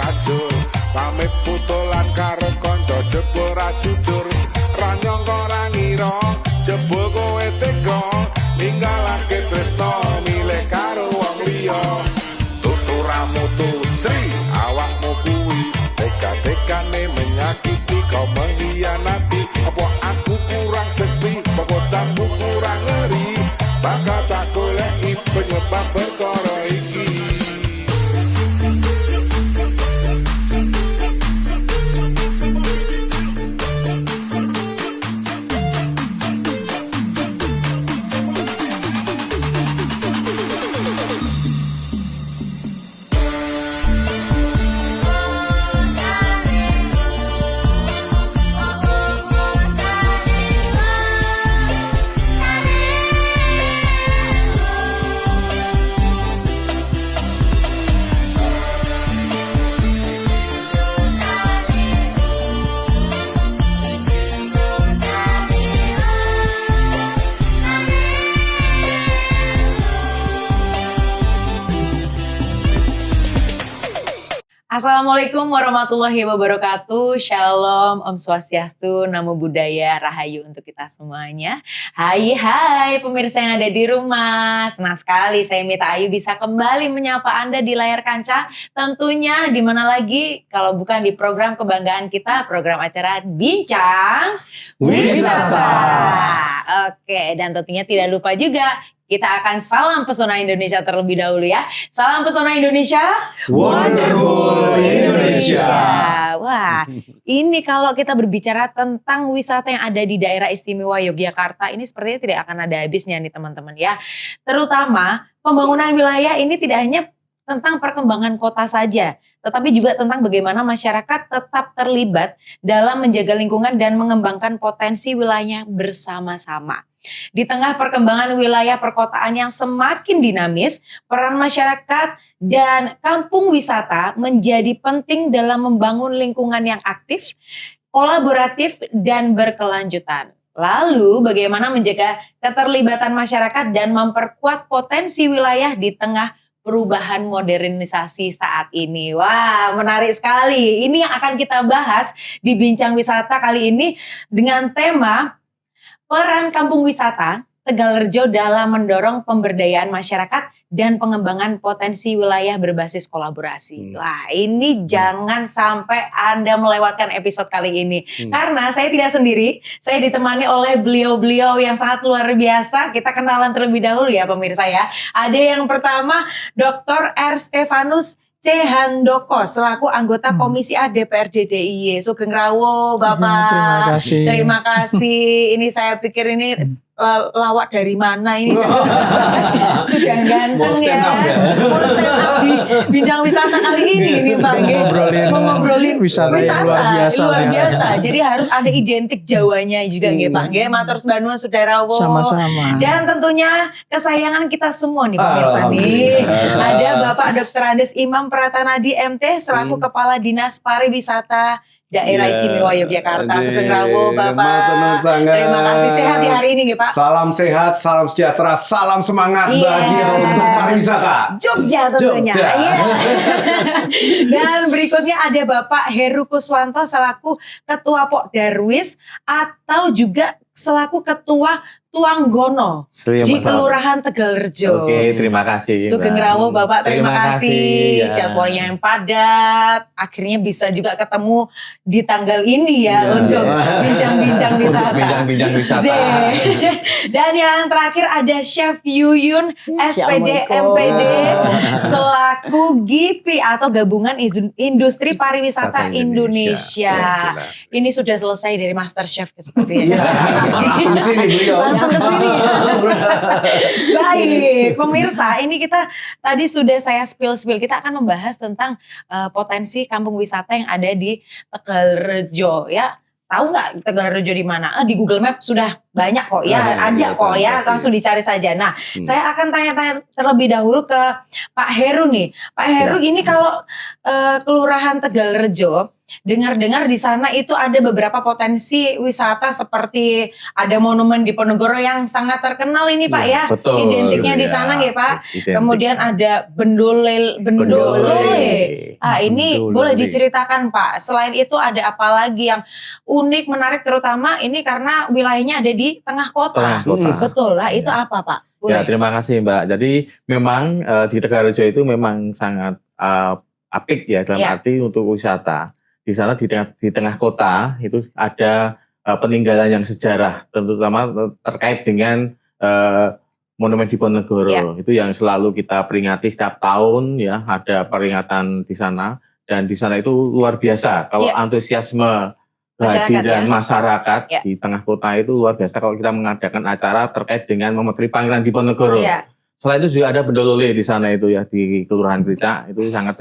ajur. Pamit putulan karo kanca jebul ra jujur. Ra nyangka ra ngira jebul kowe tega ninggalake tresno milih karo wong liya. Tuturamu tutri awakmu kuwi teka-tekane menyakiti kau mengkhianati. Apa aku kurang sekti pekotamu kurang ngeri bakal tak goleki penyebab perkara iki. Assalamualaikum warahmatullahi wabarakatuh. Shalom, Om Swastiastu, Namo Buddhaya, Rahayu untuk kita semuanya. Hai pemirsa yang ada di rumah. Senang sekali saya Mita Ayu bisa kembali menyapa Anda di layar kancah. Tentunya di mana lagi kalau bukan di program kebanggaan kita, program acara Bincang Wisata. Oke, dan tentunya tidak lupa juga kita akan salam pesona Indonesia terlebih dahulu ya. Salam pesona Indonesia, Wonderful Indonesia. Wah, ini kalau kita berbicara tentang wisata yang ada di daerah istimewa Yogyakarta, ini sepertinya tidak akan ada habisnya nih teman-teman ya. Terutama pembangunan wilayah ini tidak hanya tentang perkembangan kota saja, tetapi juga tentang bagaimana masyarakat tetap terlibat dalam menjaga lingkungan dan mengembangkan potensi wilayahnya bersama-sama. Di tengah perkembangan wilayah perkotaan yang semakin dinamis, peran masyarakat dan kampung wisata menjadi penting dalam membangun lingkungan yang aktif, kolaboratif, dan berkelanjutan. Lalu bagaimana menjaga keterlibatan masyarakat dan memperkuat potensi wilayah di tengah perubahan modernisasi saat ini. Wah, menarik sekali. Ini yang akan kita bahas di Bincang Wisata kali ini dengan tema peran kampung wisata Tegalrejo dalam mendorong pemberdayaan masyarakat dan pengembangan potensi wilayah berbasis kolaborasi. Wah, ini jangan sampai Anda melewatkan episode kali ini. Karena saya tidak sendiri, saya ditemani oleh beliau-beliau yang sangat luar biasa. Kita kenalan terlebih dahulu ya pemirsa ya. Ada yang pertama Dr. R. Stefanus C. Handoko selaku anggota Komisi A DPRD DIY. Sugeng Rawuh Bapak. Terima kasih. Terima kasih. Ini saya pikir ini lawak dari mana ini. Sudah ganteng Mau stand ya. up ya. Mau stand up di Bincang Wisata kali ini nih Pak. Mau ngobrolin wisata yang luar biasa. Jadi harus ada identik Jawanya juga nggih Pak. Nggih, matur nuwun Sudah Rawuh. Sama-sama. Dan tentunya kesayangan kita semua nih pemirsa nih. Ada Bapak Dr. Andes Imam Pratanadi MT selaku Kepala Dinas Pariwisata Daerah Istimewa Yogyakarta. Sugeng Rawuh Bapak. Terima kasih, sehat di hari ini nggih Pak. Salam sehat, salam sejahtera, salam semangat bagi untuk pariwisata. Jogja tentunya. Jogja. Iya. Dan berikutnya ada Bapak Heru Kuswanto selaku Ketua Pok Darwis atau juga selaku Ketua Tuanggono di Kelurahan Tegalrejo. Oke, terima kasih. Sugeng Rawuh Bapak, terima kasih. Ya. Jadwalnya yang padat, akhirnya bisa juga ketemu di tanggal ini ya untuk bincang-bincang wisata. Bincang-bincang wisata. Dan yang terakhir ada Chef Yuyun SPD MPD selaku GIPI atau Gabungan Industri Pariwisata Indonesia. Ini sudah selesai dari Master Chef sepertinya. Langsung ke sini beliau. Langsung ke sini. Baik, pemirsa, ini kita tadi sudah saya spill. Kita akan membahas tentang potensi kampung wisata yang ada di Tegalrejo ya. Tahu nggak Tegalrejo di mana? Di Google Map sudah banyak kok ya, ada kok ya, langsung dicari saja. Nah, saya akan tanya-tanya terlebih dahulu ke Pak Heru nih. Pak Heru, ini kalau Kelurahan Tegalrejo, dengar-dengar di sana itu ada beberapa potensi wisata seperti ada monumen Diponegoro yang sangat terkenal ini Pak ya. Betul. Identiknya di sana ya Pak. Identik. Kemudian ada Bendolele. Ah, ini Bendolele. boleh diceritakan Pak. Selain itu ada apa lagi yang unik, menarik, terutama ini karena wilayahnya ada di tengah kota. Tengah kota. Betul lah, itu apa Pak? Ya, Boleh. terima kasih Mbak. Jadi memang di Tegalrejo itu memang sangat apik ya dalam arti untuk wisata. Di sana di tengah kota itu ada peninggalan yang sejarah, terutama terkait dengan Monumen Diponegoro. Itu yang selalu kita peringati setiap tahun ya, ada peringatan di sana, dan di sana itu luar biasa kalau antusiasme kehadiran masyarakat di tengah kota itu luar biasa kalau kita mengadakan acara terkait dengan Memetri Pangeran Diponegoro. Selain itu juga ada Bendolele di sana itu ya, di Kelurahan Pelita itu sangat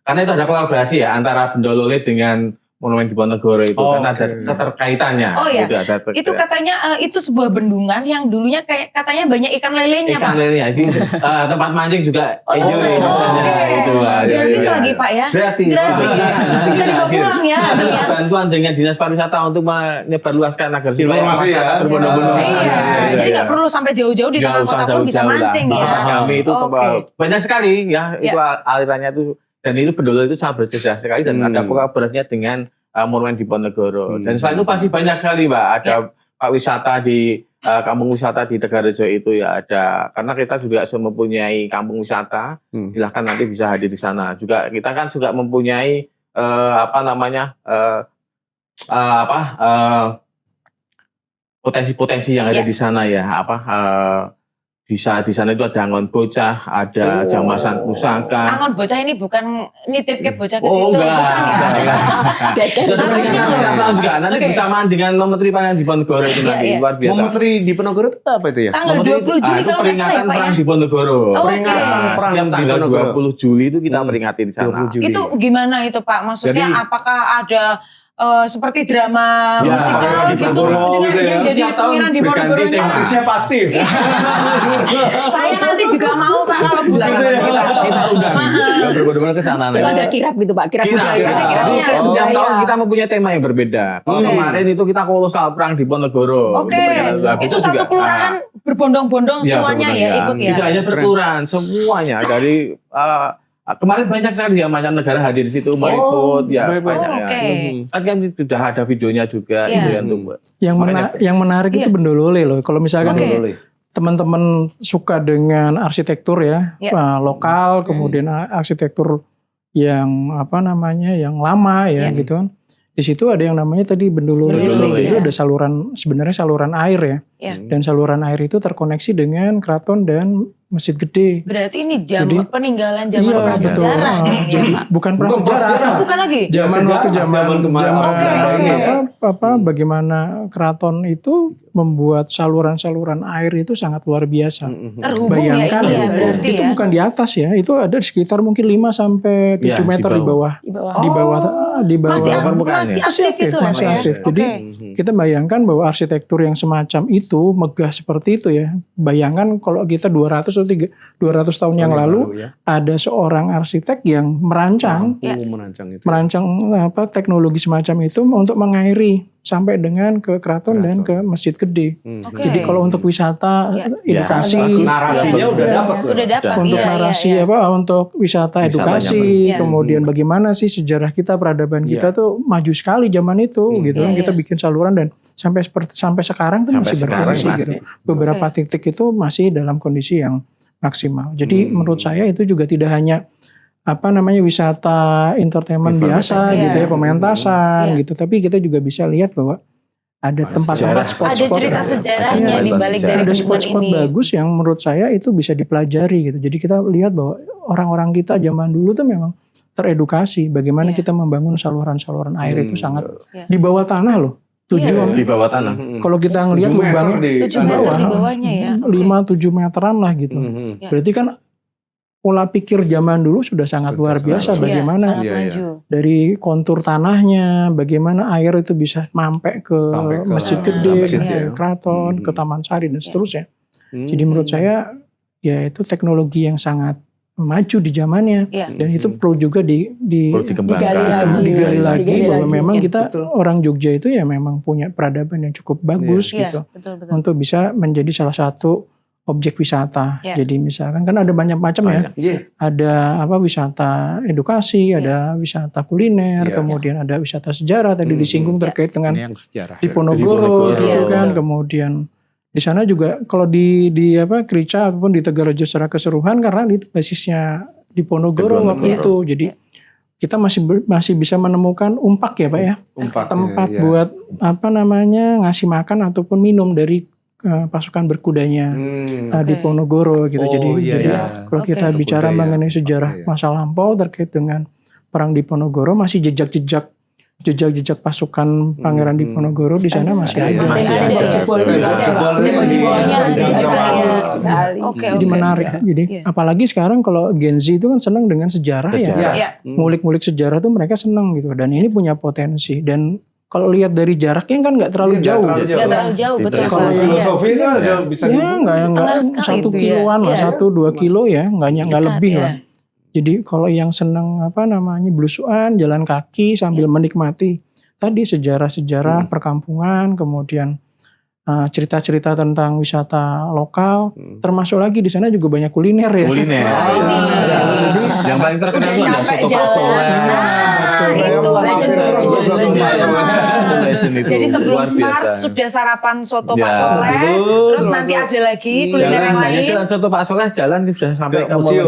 karena itu ada kolaborasi ya antara Bendolele dengan Monumen Diponegoro itu, karena ada keterkaitannya. Oh iya, itu katanya itu sebuah bendungan yang dulunya kayak katanya banyak ikan lelenya Pak. Ikan lelenya, itu tempat mancing juga enjoy misalnya itu. Gratis lagi Pak ya? Gratis. Bisa dibawa pulang ya hasilnya. Bantuan dengan Dinas Pariwisata untuk menyebarluaskan agar Informasi ya, berbondong-bondong. Iya, jadi nggak perlu sampai jauh-jauh di tengah kota pun bisa mancing ya. Kami itu banyak sekali ya, itu alirannya itu. Dan itu Bendolele itu sangat bersejarah sekali dan ada kolaborasinya dengan Monumen Diponegoro. Dan selain itu pasti banyak sekali Mbak, ada Pak wisata di kampung wisata di Tegalrejo itu ya ada, karena kita juga mempunyai kampung wisata. Silahkan nanti bisa hadir di sana. Juga kita kan juga mempunyai potensi-potensi yang ada di sana ya, bisa di sana itu ada Angon Bocah, ada Jamasan Pusaka. Angon Bocah ini bukan nitip ke bocah ke situ, bukan ya? Nanti bersamaan dengan Memetri Pangeran Diponegoro itu nanti luar biasa. Memetri Diponegoro itu apa itu ya? Tanggal 20 Juli kalau nggak salah ya Pak ya? Perang Diponegoro. Peringatan perang Setiap tanggal Diponegoro. 20 Juli itu kita peringati di sana. Itu gimana itu Pak? Maksudnya apakah ada seperti drama musikal gitu dengan yang jadi Pangeran Diponegoro-nya? Artisnya pasti. Saya nanti juga mau Pak kalau bulan Kita udah berbondong-bondong ke sana. Itu ada kirap gitu Pak, kirap budaya. kirapnya. Setiap tahun kita mempunyai tema yang berbeda. Kalau kemarin itu kita kolosal perang Diponegoro. Itu satu kelurahan berbondong-bondong semuanya ya ikut ya. Tidak hanya berkelurahan, semuanya dari kemarin banyak sekali ya mancanegara hadir di situ meliput ya banyak ya. Kan sudah ada videonya juga itu ya untuk Yang menarik itu Bendolele loh. Kalau misalkan teman-teman suka dengan arsitektur ya, lokal, kemudian arsitektur yang yang lama ya gitu kan. Di situ ada yang namanya tadi Bendolele itu ada sebenarnya saluran air ya. Dan saluran air itu terkoneksi dengan keraton dan Masjid Gede. Berarti ini peninggalan zaman prasejarah nih ya Pak. Bukan prasejarah. Bukan lagi. Bagaimana keraton itu membuat saluran-saluran air itu sangat luar biasa. Terhubung bayangkan ya ini ya berarti itu ya. bukan di atas ya, itu ada di sekitar mungkin 5 sampai 7 meter di bawah. Di bawah masih aktif itu ya Pak ya. Jadi kita bayangkan bahwa arsitektur yang semacam itu megah seperti itu ya. Bayangkan kalau kita 200 tahun yang lalu ada seorang arsitek yang merancang teknologi semacam itu untuk mengairi sampai dengan ke keraton dan ke Masjid Gede. Jadi kalau untuk wisata edukasi, narasinya udah dapat. Untuk narasi untuk wisata edukasi, kemudian bagaimana sih sejarah kita, peradaban kita tuh maju sekali zaman itu gitu kan. Kita bikin saluran dan sampai sekarang tuh masih berfungsi gitu. Beberapa titik itu masih dalam kondisi yang maksimal. Jadi menurut saya itu juga tidak hanya wisata entertainment biasa gitu ya, pementasan gitu, tapi kita juga bisa lihat bahwa ada tempat-tempat spot-spot, ada cerita sejarahnya di balik dari ada bendungan spot-spot ini. bagus yang menurut saya itu bisa dipelajari gitu. Jadi kita lihat bahwa orang-orang kita zaman dulu tuh memang teredukasi bagaimana kita membangun saluran-saluran air itu sangat di bawah tanah loh. Di bawah tanah. Kalau kita ngelihat lubangnya 7 meter di bawahnya ya. 5-7 meteran lah gitu. Berarti kan pola pikir zaman dulu sudah sangat luar biasa. Bagaimana sangat maju. dari kontur tanahnya, bagaimana air itu bisa sampai ke masjid gede, ke keraton, ke Taman Sari dan seterusnya. Jadi menurut saya ya itu teknologi yang sangat maju di zamannya, dan itu perlu juga digali lagi bahwa memang kita orang Jogja itu ya memang punya peradaban yang cukup bagus gitu, untuk bisa menjadi salah satu objek wisata. Jadi misalkan kan ada banyak macam ada wisata edukasi, ada wisata kuliner, kemudian ada wisata sejarah tadi disinggung terkait dengan Diponegoro gitu kan, kemudian di sana juga kalau di Krica ataupun di Tegalrejo secara keseluruhan, karena itu basisnya Diponegoro waktu itu. Jadi kita masih bisa menemukan umpak ya Pak ya. Tempat buat ngasih makan ataupun minum dari pasukan berkudanya Diponegoro gitu. Jadi kalau kita bicara mengenai sejarah masa lampau terkait dengan perang Diponegoro, masih jejak-jejak pasukan Pangeran Diponegoro di sana masih ada. Jadi menarik. Jadi apalagi sekarang kalau Gen Z itu kan senang dengan sejarah ngulik-ngulik sejarah tuh mereka senang gitu. Dan ini punya potensi. Dan kalau lihat dari jaraknya kan nggak terlalu jauh. Nggak terlalu jauh, betul. Kalau filosofi itu bisa nggak 1 kiloan lah, 1-2 kilo ya, nggak lebih lah. Jadi kalau yang senang belusuan, jalan kaki sambil menikmati tadi sejarah-sejarah perkampungan, kemudian cerita-cerita tentang wisata lokal, termasuk lagi di sana juga banyak kuliner ya. Yang paling terkenal itu ada soto Pak Soleh. Itu legend. Jadi sebelum start biasa. sudah sarapan soto Pak Soleh, terus nanti ada lagi kuliner yang lain. Jalan soto Pak Soleh jalan sudah sampai ke museum.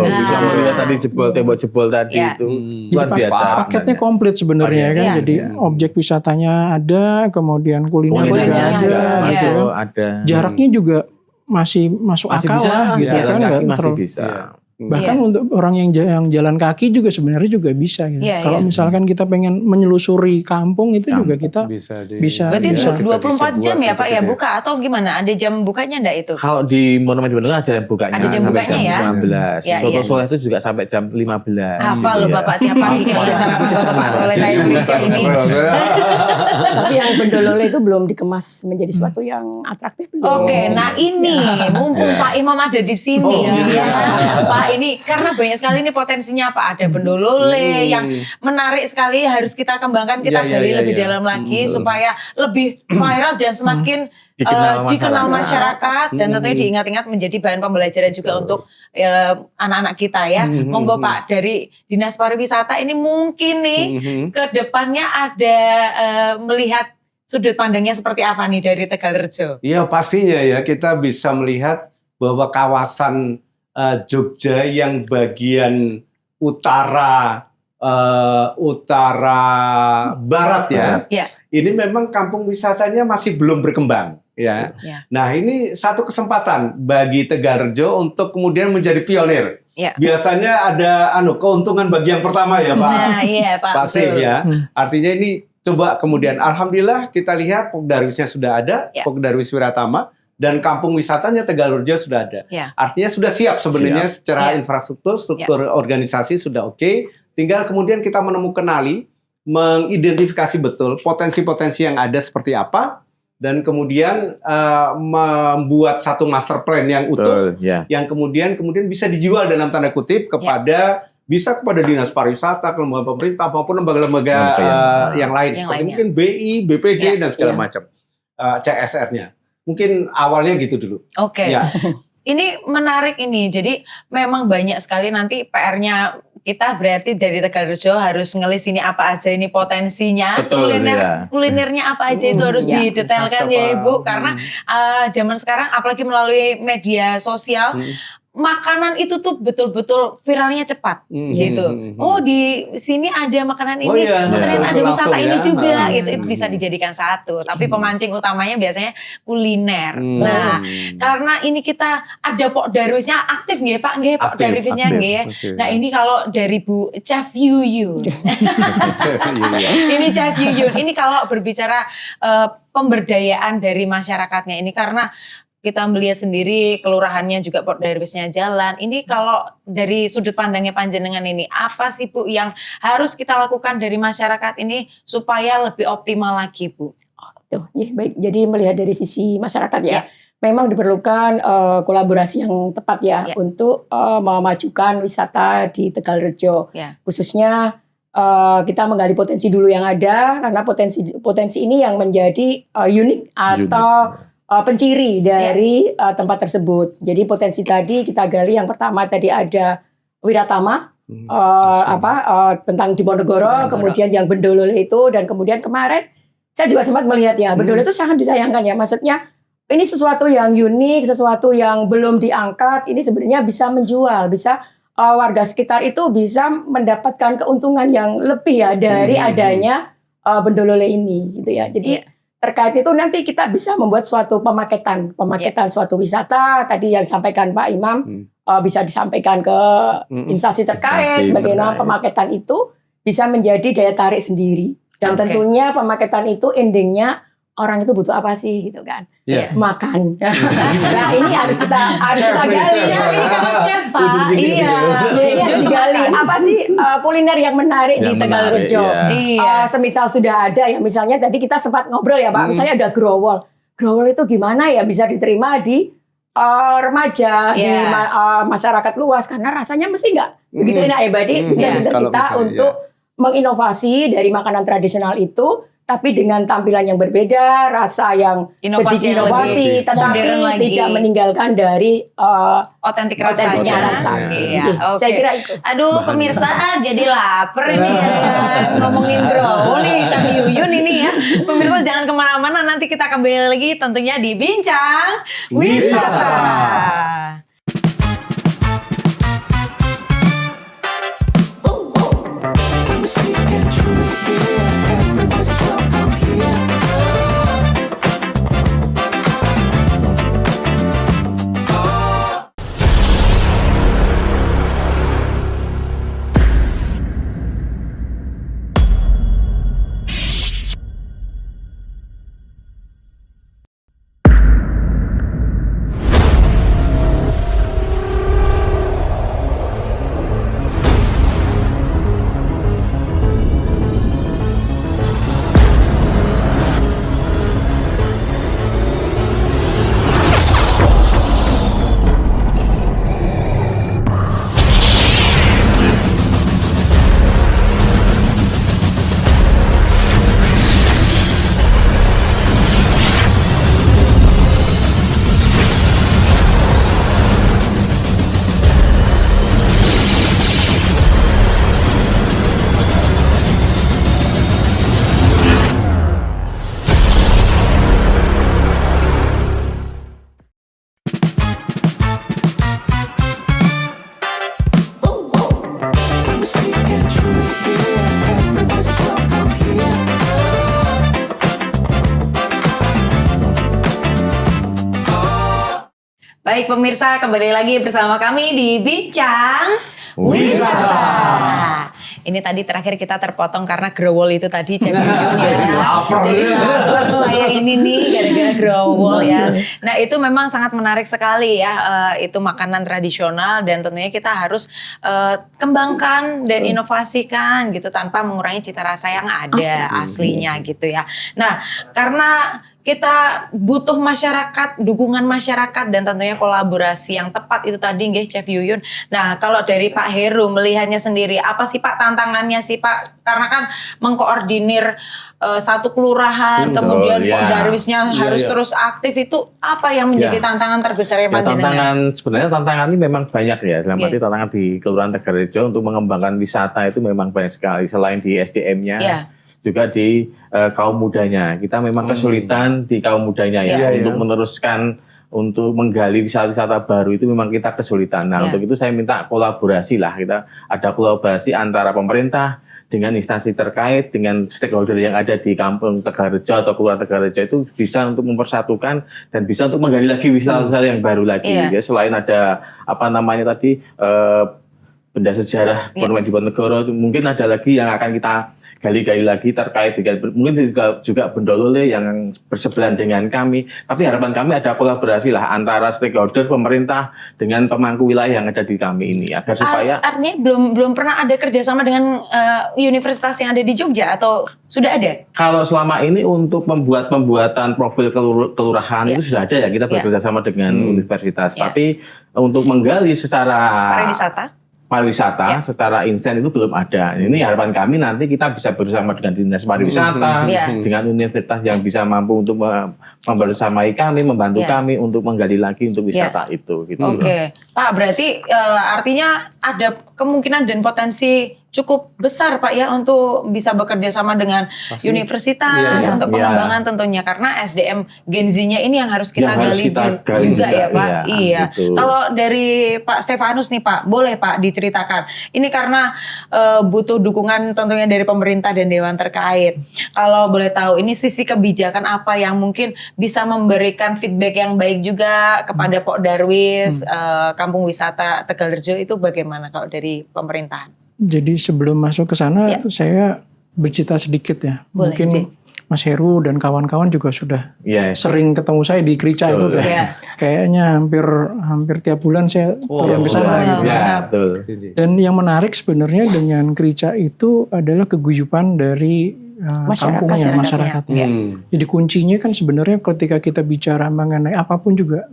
Bisa melihat tadi tembok-jebol tadi itu luar biasa. Paketnya komplit sebenarnya kan. Jadi objek wisatanya ada, kemudian kuliner juga ada. Jaraknya juga masih masuk akal lah gitu kan, masih bisa. Bahkan untuk orang yang jalan kaki juga sebenarnya juga bisa gitu. Kalau misalkan kita pengen menyelusuri kampung itu juga kita bisa. Berarti 24 jam ya Pak ya buka atau gimana? Ada jam bukanya enggak itu? Kalau di Monumen Diponegoro ada jam bukanya. Ada jam bukanya ya. 15. Soto Soleh itu juga sampai jam 15. Hafal loh Bapak tiap pagi kayak sarapan soto Pak Soleh, saya curiga ini. Tapi yang Bendolole itu belum dikemas menjadi sesuatu yang atraktif belum. Oke, nah ini mumpung Pak Imam ada di sini ya. Pak ini karena banyak sekali ini potensinya Pak, ada Bendolole yang menarik sekali, harus kita kembangkan, kita gali lebih dalam lagi supaya lebih viral dan semakin dikenal masyarakat dan tentunya diingat-ingat menjadi bahan pembelajaran juga untuk anak-anak kita ya. Monggo Pak, dari Dinas Pariwisata ini mungkin nih ke depannya ada melihat sudut pandangnya seperti apa nih dari Tegalrejo? Iya pastinya ya, kita bisa melihat bahwa kawasan Jogja yang bagian utara barat ya. Ini memang kampung wisatanya masih belum berkembang ya. Nah, ini satu kesempatan bagi Tegalrejo untuk kemudian menjadi pionir. Biasanya ada keuntungan bagi yang pertama ya Pak. Nah, iya Pak. Pak Steve ya. Artinya ini coba kemudian alhamdulillah kita lihat Pogdarwisnya sudah ada, Pogdarwis Wiratama. Dan kampung wisatanya Tegalrejo sudah ada. Artinya sudah siap sebenarnya secara infrastruktur, struktur organisasi sudah oke. Tinggal kemudian kita menemukan mengidentifikasi betul potensi-potensi yang ada seperti apa. Dan kemudian membuat satu master plan yang utuh. Yang kemudian bisa dijual dalam tanda kutip kepada bisa kepada Dinas Pariwisata, lembaga pemerintah, maupun lembaga-lembaga yang lain. Seperti mungkin BI, BPD, dan segala macam. CSR-nya. Mungkin awalnya gitu dulu. Oke. Ini menarik ini. Jadi memang banyak sekali nanti PR-nya kita berarti dari Tegalrejo harus ngelis ini apa aja ini potensinya. Betul, kulinernya apa aja itu harus didetailkan ya Ibu. Karena zaman sekarang apalagi melalui media sosial, makanan itu tuh betul-betul viralnya cepat gitu. Oh di sini ada makanan ini, ternyata ada wisata ini juga. Itu bisa dijadikan satu. Tapi pemancing utamanya biasanya kuliner. Nah karena ini kita ada Pogdarwisnya aktif nggih Pak, nggih Pogdarwisnya nggih. Nah ini kalau dari Bu Chef Yuyun, ini Chef Yuyun, ini kalau berbicara pemberdayaan dari masyarakatnya ini karena kita melihat sendiri kelurahannya juga Port Darwisnya jalan. Ini kalau dari sudut pandangnya panjenengan ini, apa sih Bu yang harus kita lakukan dari masyarakat ini supaya lebih optimal lagi Bu? Baik, jadi melihat dari sisi masyarakat ya. Memang diperlukan kolaborasi yang tepat ya untuk memajukan wisata di Tegalrejo. Khususnya kita menggali potensi dulu yang ada, karena potensi ini yang menjadi unik atau penciri dari tempat tersebut. Jadi potensi tadi kita gali, yang pertama tadi ada Wiratama tentang Diponegoro, kemudian yang Bendolole itu, dan kemudian kemarin saya juga sempat melihat ya Bendolole itu sangat disayangkan ya, maksudnya ini sesuatu yang unik, sesuatu yang belum diangkat, ini sebenarnya bisa menjual, bisa warga sekitar itu bisa mendapatkan keuntungan yang lebih ya dari adanya Bendolole ini gitu ya. Jadi terkait itu nanti kita bisa membuat suatu pemaketan suatu wisata tadi yang disampaikan Pak Imam, bisa disampaikan ke instansi terkait bagaimana pemaketan itu bisa menjadi daya tarik sendiri. Dan tentunya pemaketan itu endingnya orang itu butuh apa sih gitu kan? Makan. Nah ini harus kita gali. Ini kan chef Pak. Iya. Ini harus digali. Apa sih kuliner yang menarik di Tegalrejo? Semisal sudah ada ya, misalnya tadi kita sempat ngobrol ya Pak. Misalnya ada growol. Growol itu gimana ya bisa diterima di remaja, di masyarakat luas, karena rasanya mesti nggak begitu enak ya Badi. Kita untuk menginovasi dari makanan tradisional itu, tapi dengan tampilan yang berbeda, rasa yang sedikit inovasi, tetapi tidak meninggalkan dari otentik rasanya. Saya kira itu. Aduh pemirsa, jadi lapar ini ngomongin growol nih, Cang Yuyun ini ya. Pemirsa jangan kemana-mana, nanti kita kembali lagi tentunya di Bincang Wisata. Baik pemirsa, kembali lagi bersama kami di Bincang Wisata. Ini tadi terakhir kita terpotong karena growol itu tadi Chef Yuyun ya. Jadi lapar saya ini nih gara-gara growol ya. Nah itu memang sangat menarik sekali ya. Itu makanan tradisional dan tentunya kita harus kembangkan dan inovasikan gitu tanpa mengurangi cita rasa yang ada aslinya gitu ya. Nah karena kita butuh masyarakat, dukungan masyarakat dan tentunya kolaborasi yang tepat itu tadi nggih Chef Yuyun. Nah, kalau dari Pak Heru melihatnya sendiri, apa sih Pak tantangannya sih Pak? Karena kan mengkoordinir satu kelurahan, kemudian Darwisnya harus terus aktif, itu apa yang menjadi tantangan terbesar ya Pak Jenengan? Sebenarnya tantangan ini memang banyak ya. Dalam arti tantangan di Kelurahan Tegalrejo untuk mengembangkan wisata itu memang banyak sekali. Selain di SDM-nya. Juga di kaum mudanya. Kita memang kesulitan di kaum mudanya ya untuk meneruskan, untuk menggali wisata-wisata baru itu memang kita kesulitan. Nah untuk itu saya minta kolaborasi lah. Kita ada kolaborasi antara pemerintah dengan instansi terkait, dengan stakeholder yang ada di kampung Tegalrejo atau Kelurahan Tegalrejo itu bisa untuk mempersatukan dan bisa untuk menggali lagi wisata-wisata yang baru lagi. Ya, selain ada apa namanya tadi benda sejarah Monumen Diponegoro. Mungkin ada lagi yang akan kita gali-gali lagi terkait dengan mungkin juga Bendolole yang bersebelahan dengan kami. Tapi harapan kami ada kolaborasi lah antara stakeholder pemerintah dengan pemangku wilayah yang ada di kami ini agar supaya artinya belum pernah ada kerjasama dengan universitas yang ada di Jogja atau sudah ada? Kalau selama ini untuk pembuatan profil kelurahan itu sudah ada ya, kita bekerja sama dengan universitas. Tapi untuk menggali secara pariwisata secara insen itu belum ada. Ini harapan kami nanti kita bisa bersama dengan dinas pariwisata, dengan universitas yang bisa mampu untuk membersamai kami, membantu kami untuk menggali lagi untuk wisata itu. Gitu. Oke, Pak, berarti artinya ada kemungkinan dan potensi cukup besar Pak ya untuk bisa bekerja sama dengan universitas untuk pengembangan tentunya, karena SDM Gen Z-nya ini yang harus kita gali juga ya Pak. Gitu. Kalau dari Pak Stefanus nih Pak, boleh Pak diceritakan. Ini karena butuh dukungan tentunya dari pemerintah dan dewan terkait. Kalau boleh tahu ini sisi kebijakan apa yang mungkin bisa memberikan feedback yang baik juga kepada Pok Darwis, Kampung Wisata Tegalrejo itu bagaimana kalau dari pemerintahan? Jadi sebelum masuk ke sana, saya bercerita sedikit ya. Boleh, mungkin Mas Heru dan kawan-kawan juga sudah sering ketemu saya di Krica itu udah kayaknya hampir tiap bulan saya turun ke sana. Dan yang menarik sebenarnya dengan Krica itu adalah keguyupan dari masyarakatnya. Jadi kuncinya kan sebenarnya ketika kita bicara mengenai apapun juga,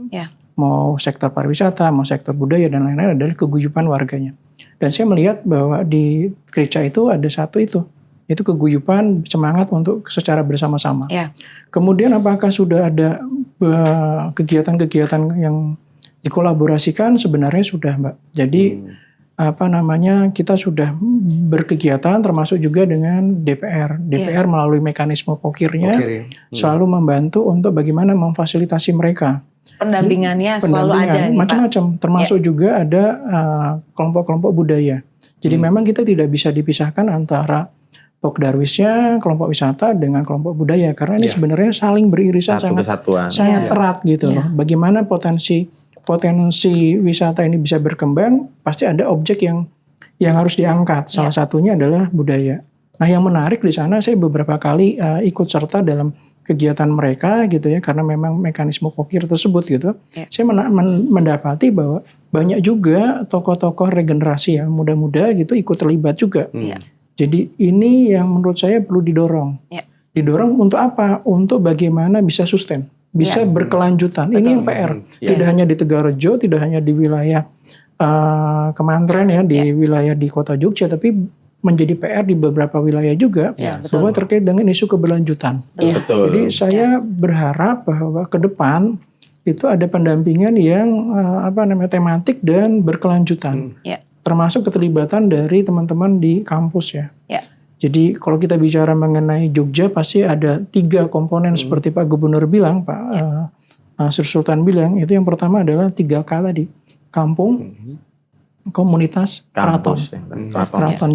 mau sektor pariwisata, mau sektor budaya dan lain-lain adalah keguyupan warganya. Dan saya melihat bahwa di Krica itu ada satu itu keguyupan, semangat untuk secara bersama-sama. Kemudian apakah sudah ada kegiatan-kegiatan yang dikolaborasikan? Sebenarnya sudah, Mbak. Jadi kita sudah berkegiatan termasuk juga dengan DPR. DPR melalui mekanisme pokirnya selalu membantu untuk bagaimana memfasilitasi mereka. Pendampingannya selalu ada nih, macam-macam, termasuk juga ada kelompok-kelompok budaya. Jadi memang kita tidak bisa dipisahkan antara Pok Darwisnya, kelompok wisata dengan kelompok budaya, karena ini sebenarnya saling beririsan sangat erat gitu loh. Bagaimana potensi wisata ini bisa berkembang, pasti ada objek yang harus diangkat. Salah satunya adalah budaya. Nah, yang menarik di sana saya beberapa kali ikut serta dalam kegiatan mereka gitu ya, karena memang mekanisme pokir tersebut gitu. Saya mendapati bahwa banyak juga tokoh-tokoh regenerasi yang muda-muda gitu ikut terlibat juga. Jadi ini yang menurut saya perlu didorong. Didorong untuk apa? Untuk bagaimana bisa sustain, bisa berkelanjutan. Ini yang PR. Tidak hanya di Tegalrejo, tidak hanya di wilayah Kementerian ya, di wilayah di Kota Jogja, tapi menjadi PR di beberapa wilayah juga bahwa terkait dengan isu keberlanjutan. Jadi saya berharap bahwa ke depan itu ada pendampingan yang tematik dan berkelanjutan. Termasuk keterlibatan dari teman-teman di kampus ya. Jadi kalau kita bicara mengenai Jogja pasti ada 3 komponen seperti Pak Gubernur bilang, Pak Sri Sultan bilang, itu yang pertama adalah 3K tadi. Kampung, komunitas, keraton.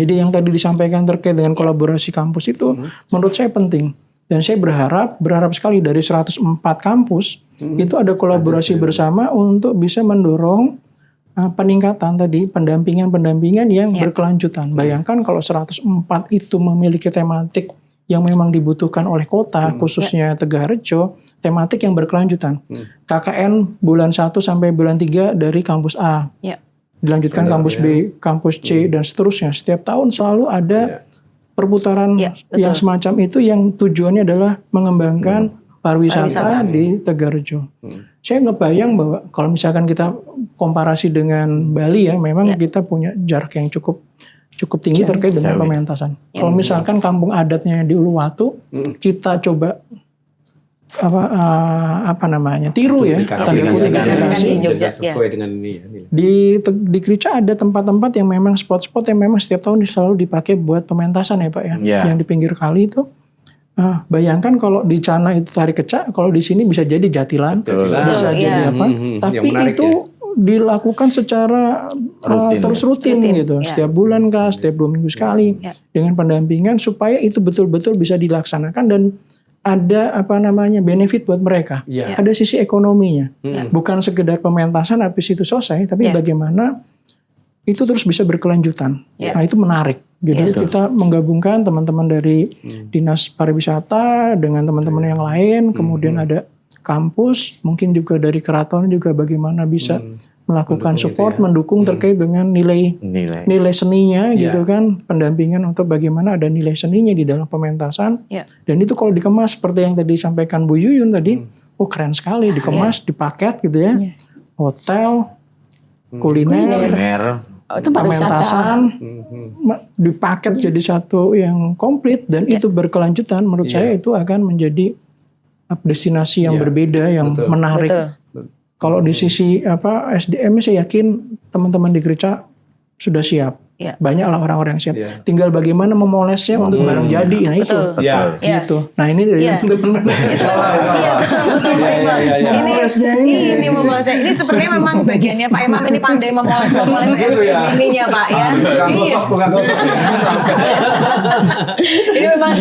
Jadi yang tadi disampaikan terkait dengan kolaborasi kampus itu menurut saya penting. Dan saya berharap sekali dari 104 kampus itu ada kolaborasi bersama untuk bisa mendorong peningkatan tadi, pendampingan yang berkelanjutan. Bayangkan kalau 104 itu memiliki tematik yang memang dibutuhkan oleh kota, khususnya Tegalrejo, tematik yang berkelanjutan. KKN bulan 1 sampai bulan 3 dari kampus A. Dilanjutkan kampus B, kampus C, dan seterusnya. Setiap tahun selalu ada perputaran yang semacam itu yang tujuannya adalah mengembangkan pariwisata di Tegalrejo. Saya ngebayang bahwa kalau misalkan kita komparasi dengan Bali ya, memang kita punya jarak yang cukup tinggi terkait dengan pementasan. Kalau misalkan kampung adatnya di Uluwatu, kita coba tiru ya, sesuai dengan ini ya. Di Krica ada tempat-tempat yang memang spot-spot yang memang setiap tahun selalu dipakai buat pementasan ya Pak ya. Yang di pinggir kali itu, bayangkan kalau di Cana itu tari kecak, kalau di sini bisa jadi jatilan. Bisa jadi apa? Tapi itu dilakukan secara terus rutin gitu, setiap bulan kah, setiap 2 minggu sekali, dengan pendampingan supaya itu betul-betul bisa dilaksanakan dan ada benefit buat mereka. Ada sisi ekonominya. Bukan sekedar pementasan habis itu selesai, tapi bagaimana itu terus bisa berkelanjutan. Ya. Nah itu menarik. Jadi kita menggabungkan teman-teman dari Dinas Pariwisata dengan teman-teman yang lain, kemudian ada kampus, mungkin juga dari keraton juga bagaimana bisa melakukan support, mendukung terkait dengan nilai seninya gitu kan, pendampingan untuk bagaimana ada nilai seninya di dalam pementasan. Dan itu kalau dikemas seperti yang tadi disampaikan Bu Yuyun tadi, keren sekali dikemas, dipaket gitu ya. Hotel, kuliner, tempat pementasan, dipaket jadi satu yang komplit dan itu berkelanjutan. Menurut saya itu akan menjadi destinasi yang berbeda, yang menarik. Kalau di sisi SDM saya yakin teman-teman di gereja sudah siap. Banyak lah orang-orang yang siap. Tinggal bagaimana memolesnya untuk barang jadi. Nah itu. Gitu. Nah ini dari teman-teman. Ini memolesnya. Ini sebenarnya memang bagiannya Pak Imam ini pandai memoles SDM ininya Pak ya. Bukan gosok. Ini memang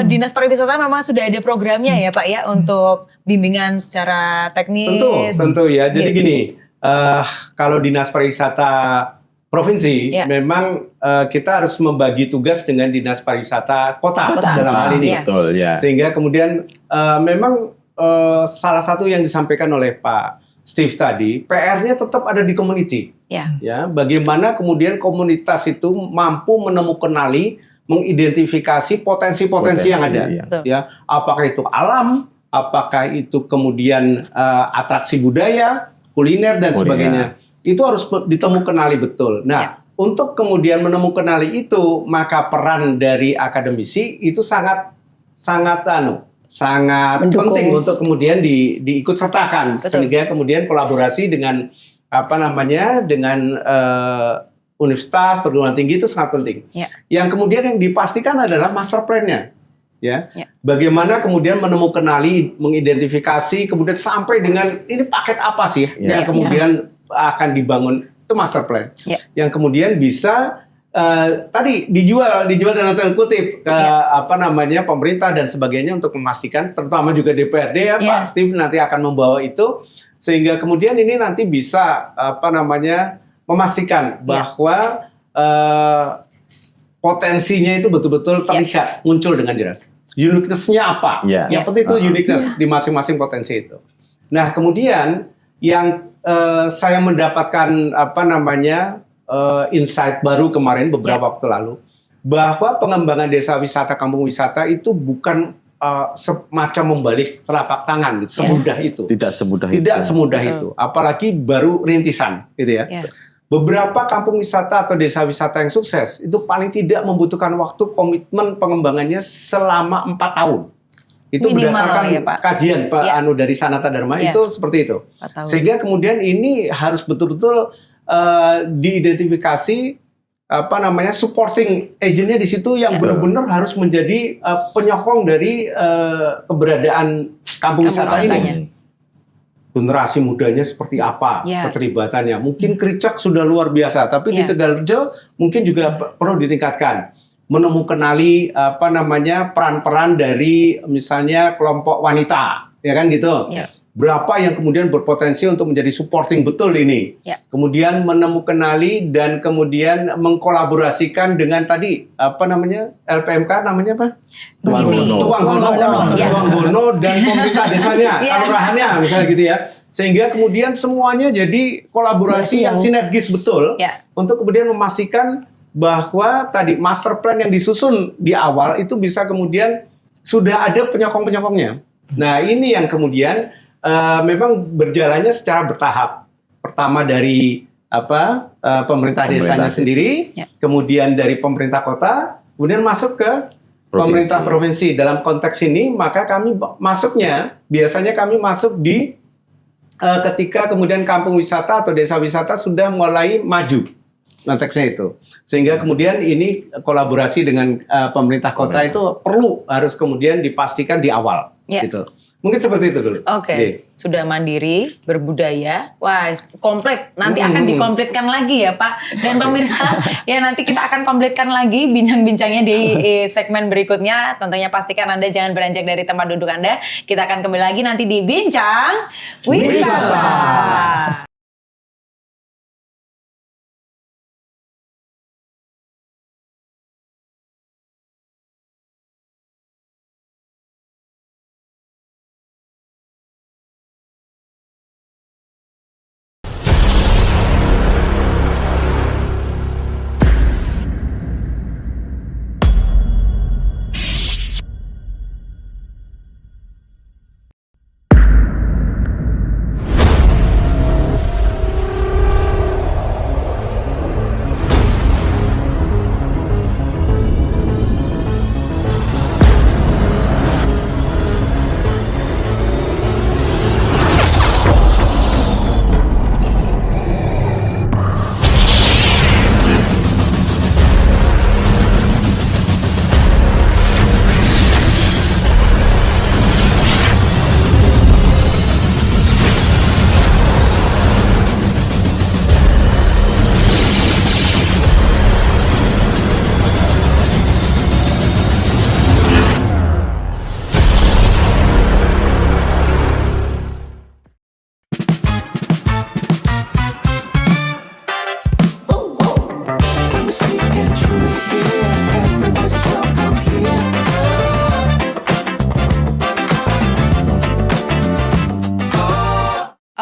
Dinas Pariwisata memang sudah ada programnya ya Pak ya untuk bimbingan secara teknis. Tentu ya. Jadi gini, kalau Dinas Pariwisata Provinsi memang kita harus membagi tugas dengan Dinas Pariwisata Kota dalam hal ini. Betul, ya. Sehingga kemudian memang salah satu yang disampaikan oleh Pak Steve tadi, PR-nya tetap ada di community. Ya, bagaimana kemudian komunitas itu mampu menemukan mengidentifikasi potensi-potensi yang ada, ya, apakah itu alam, apakah itu kemudian atraksi budaya, kuliner dan sebagainya, itu harus ditemukan betul. Nah, untuk kemudian menemukan itu, maka peran dari akademisi itu sangat penting untuk kemudian diikut sertakan, sehingga kemudian kolaborasi dengan dengan universitas, perguruan tinggi itu sangat penting. Yang kemudian yang dipastikan adalah master plan-nya. Bagaimana kemudian menemukan mengidentifikasi, kemudian sampai dengan ini paket apa sih yang kemudian akan dibangun, itu master plan. Yang kemudian bisa tadi dijual dalam tanda kutip ke pemerintah dan sebagainya untuk memastikan, terutama juga DPRD ya Pak Steve nanti akan membawa itu, sehingga kemudian ini nanti bisa memastikan bahwa potensinya itu betul-betul terlihat, muncul dengan jelas. Uniqueness-nya apa? Yang penting itu uniqueness di masing-masing potensi itu. Nah, kemudian yang saya mendapatkan insight baru kemarin beberapa waktu lalu, bahwa pengembangan desa wisata, kampung wisata itu bukan semacam membalik telapak tangan gitu, semudah itu. Tidak semudah itu. Apalagi baru rintisan gitu ya. Beberapa kampung wisata atau desa wisata yang sukses itu paling tidak membutuhkan waktu komitmen pengembangannya selama 4 tahun. Itu minimal, berdasarkan kajian Pak dari Sanata Dharma itu seperti itu. Sehingga kemudian ini harus betul-betul diidentifikasi supporting agentnya di situ yang benar-benar harus menjadi penyokong dari keberadaan kampung wisata ini. Generasi mudanya seperti apa keterlibatannya. Mungkin Kricak sudah luar biasa, tapi di Tegalrejo mungkin juga perlu ditingkatkan. Menemukan peran-peran dari misalnya kelompok wanita, ya kan gitu. Berapa yang kemudian berpotensi untuk menjadi supporting betul ini. Kemudian menemukan dan kemudian mengkolaborasikan dengan tadi LPMK namanya apa? Tuang Gono dan pemerintah desanya, kelurahannya misalnya gitu ya. Sehingga kemudian semuanya jadi kolaborasi yang sinergis betul untuk kemudian memastikan bahwa tadi master plan yang disusun di awal itu bisa kemudian sudah ada penyokong-penyokongnya. Nah, ini yang kemudian memang berjalannya secara bertahap. Pertama dari pemerintah desanya sendiri, kemudian dari pemerintah kota, kemudian masuk ke pemerintah provinsi. Dalam konteks ini, maka kami biasanya kami masuk di ketika kemudian kampung wisata atau desa wisata sudah mulai maju konteksnya itu. Sehingga kemudian ini kolaborasi dengan pemerintah kota itu harus kemudian dipastikan di awal gitu. Mungkin seperti itu dulu. Oke. Sudah mandiri, berbudaya. Wah, komplit. Nanti akan dikomplitkan lagi ya, Pak. Dan pemirsa, ya nanti kita akan komplitkan lagi bincang-bincangnya di segmen berikutnya. Tentunya pastikan Anda jangan beranjak dari tempat duduk Anda. Kita akan kembali lagi nanti di Bincang Wisata.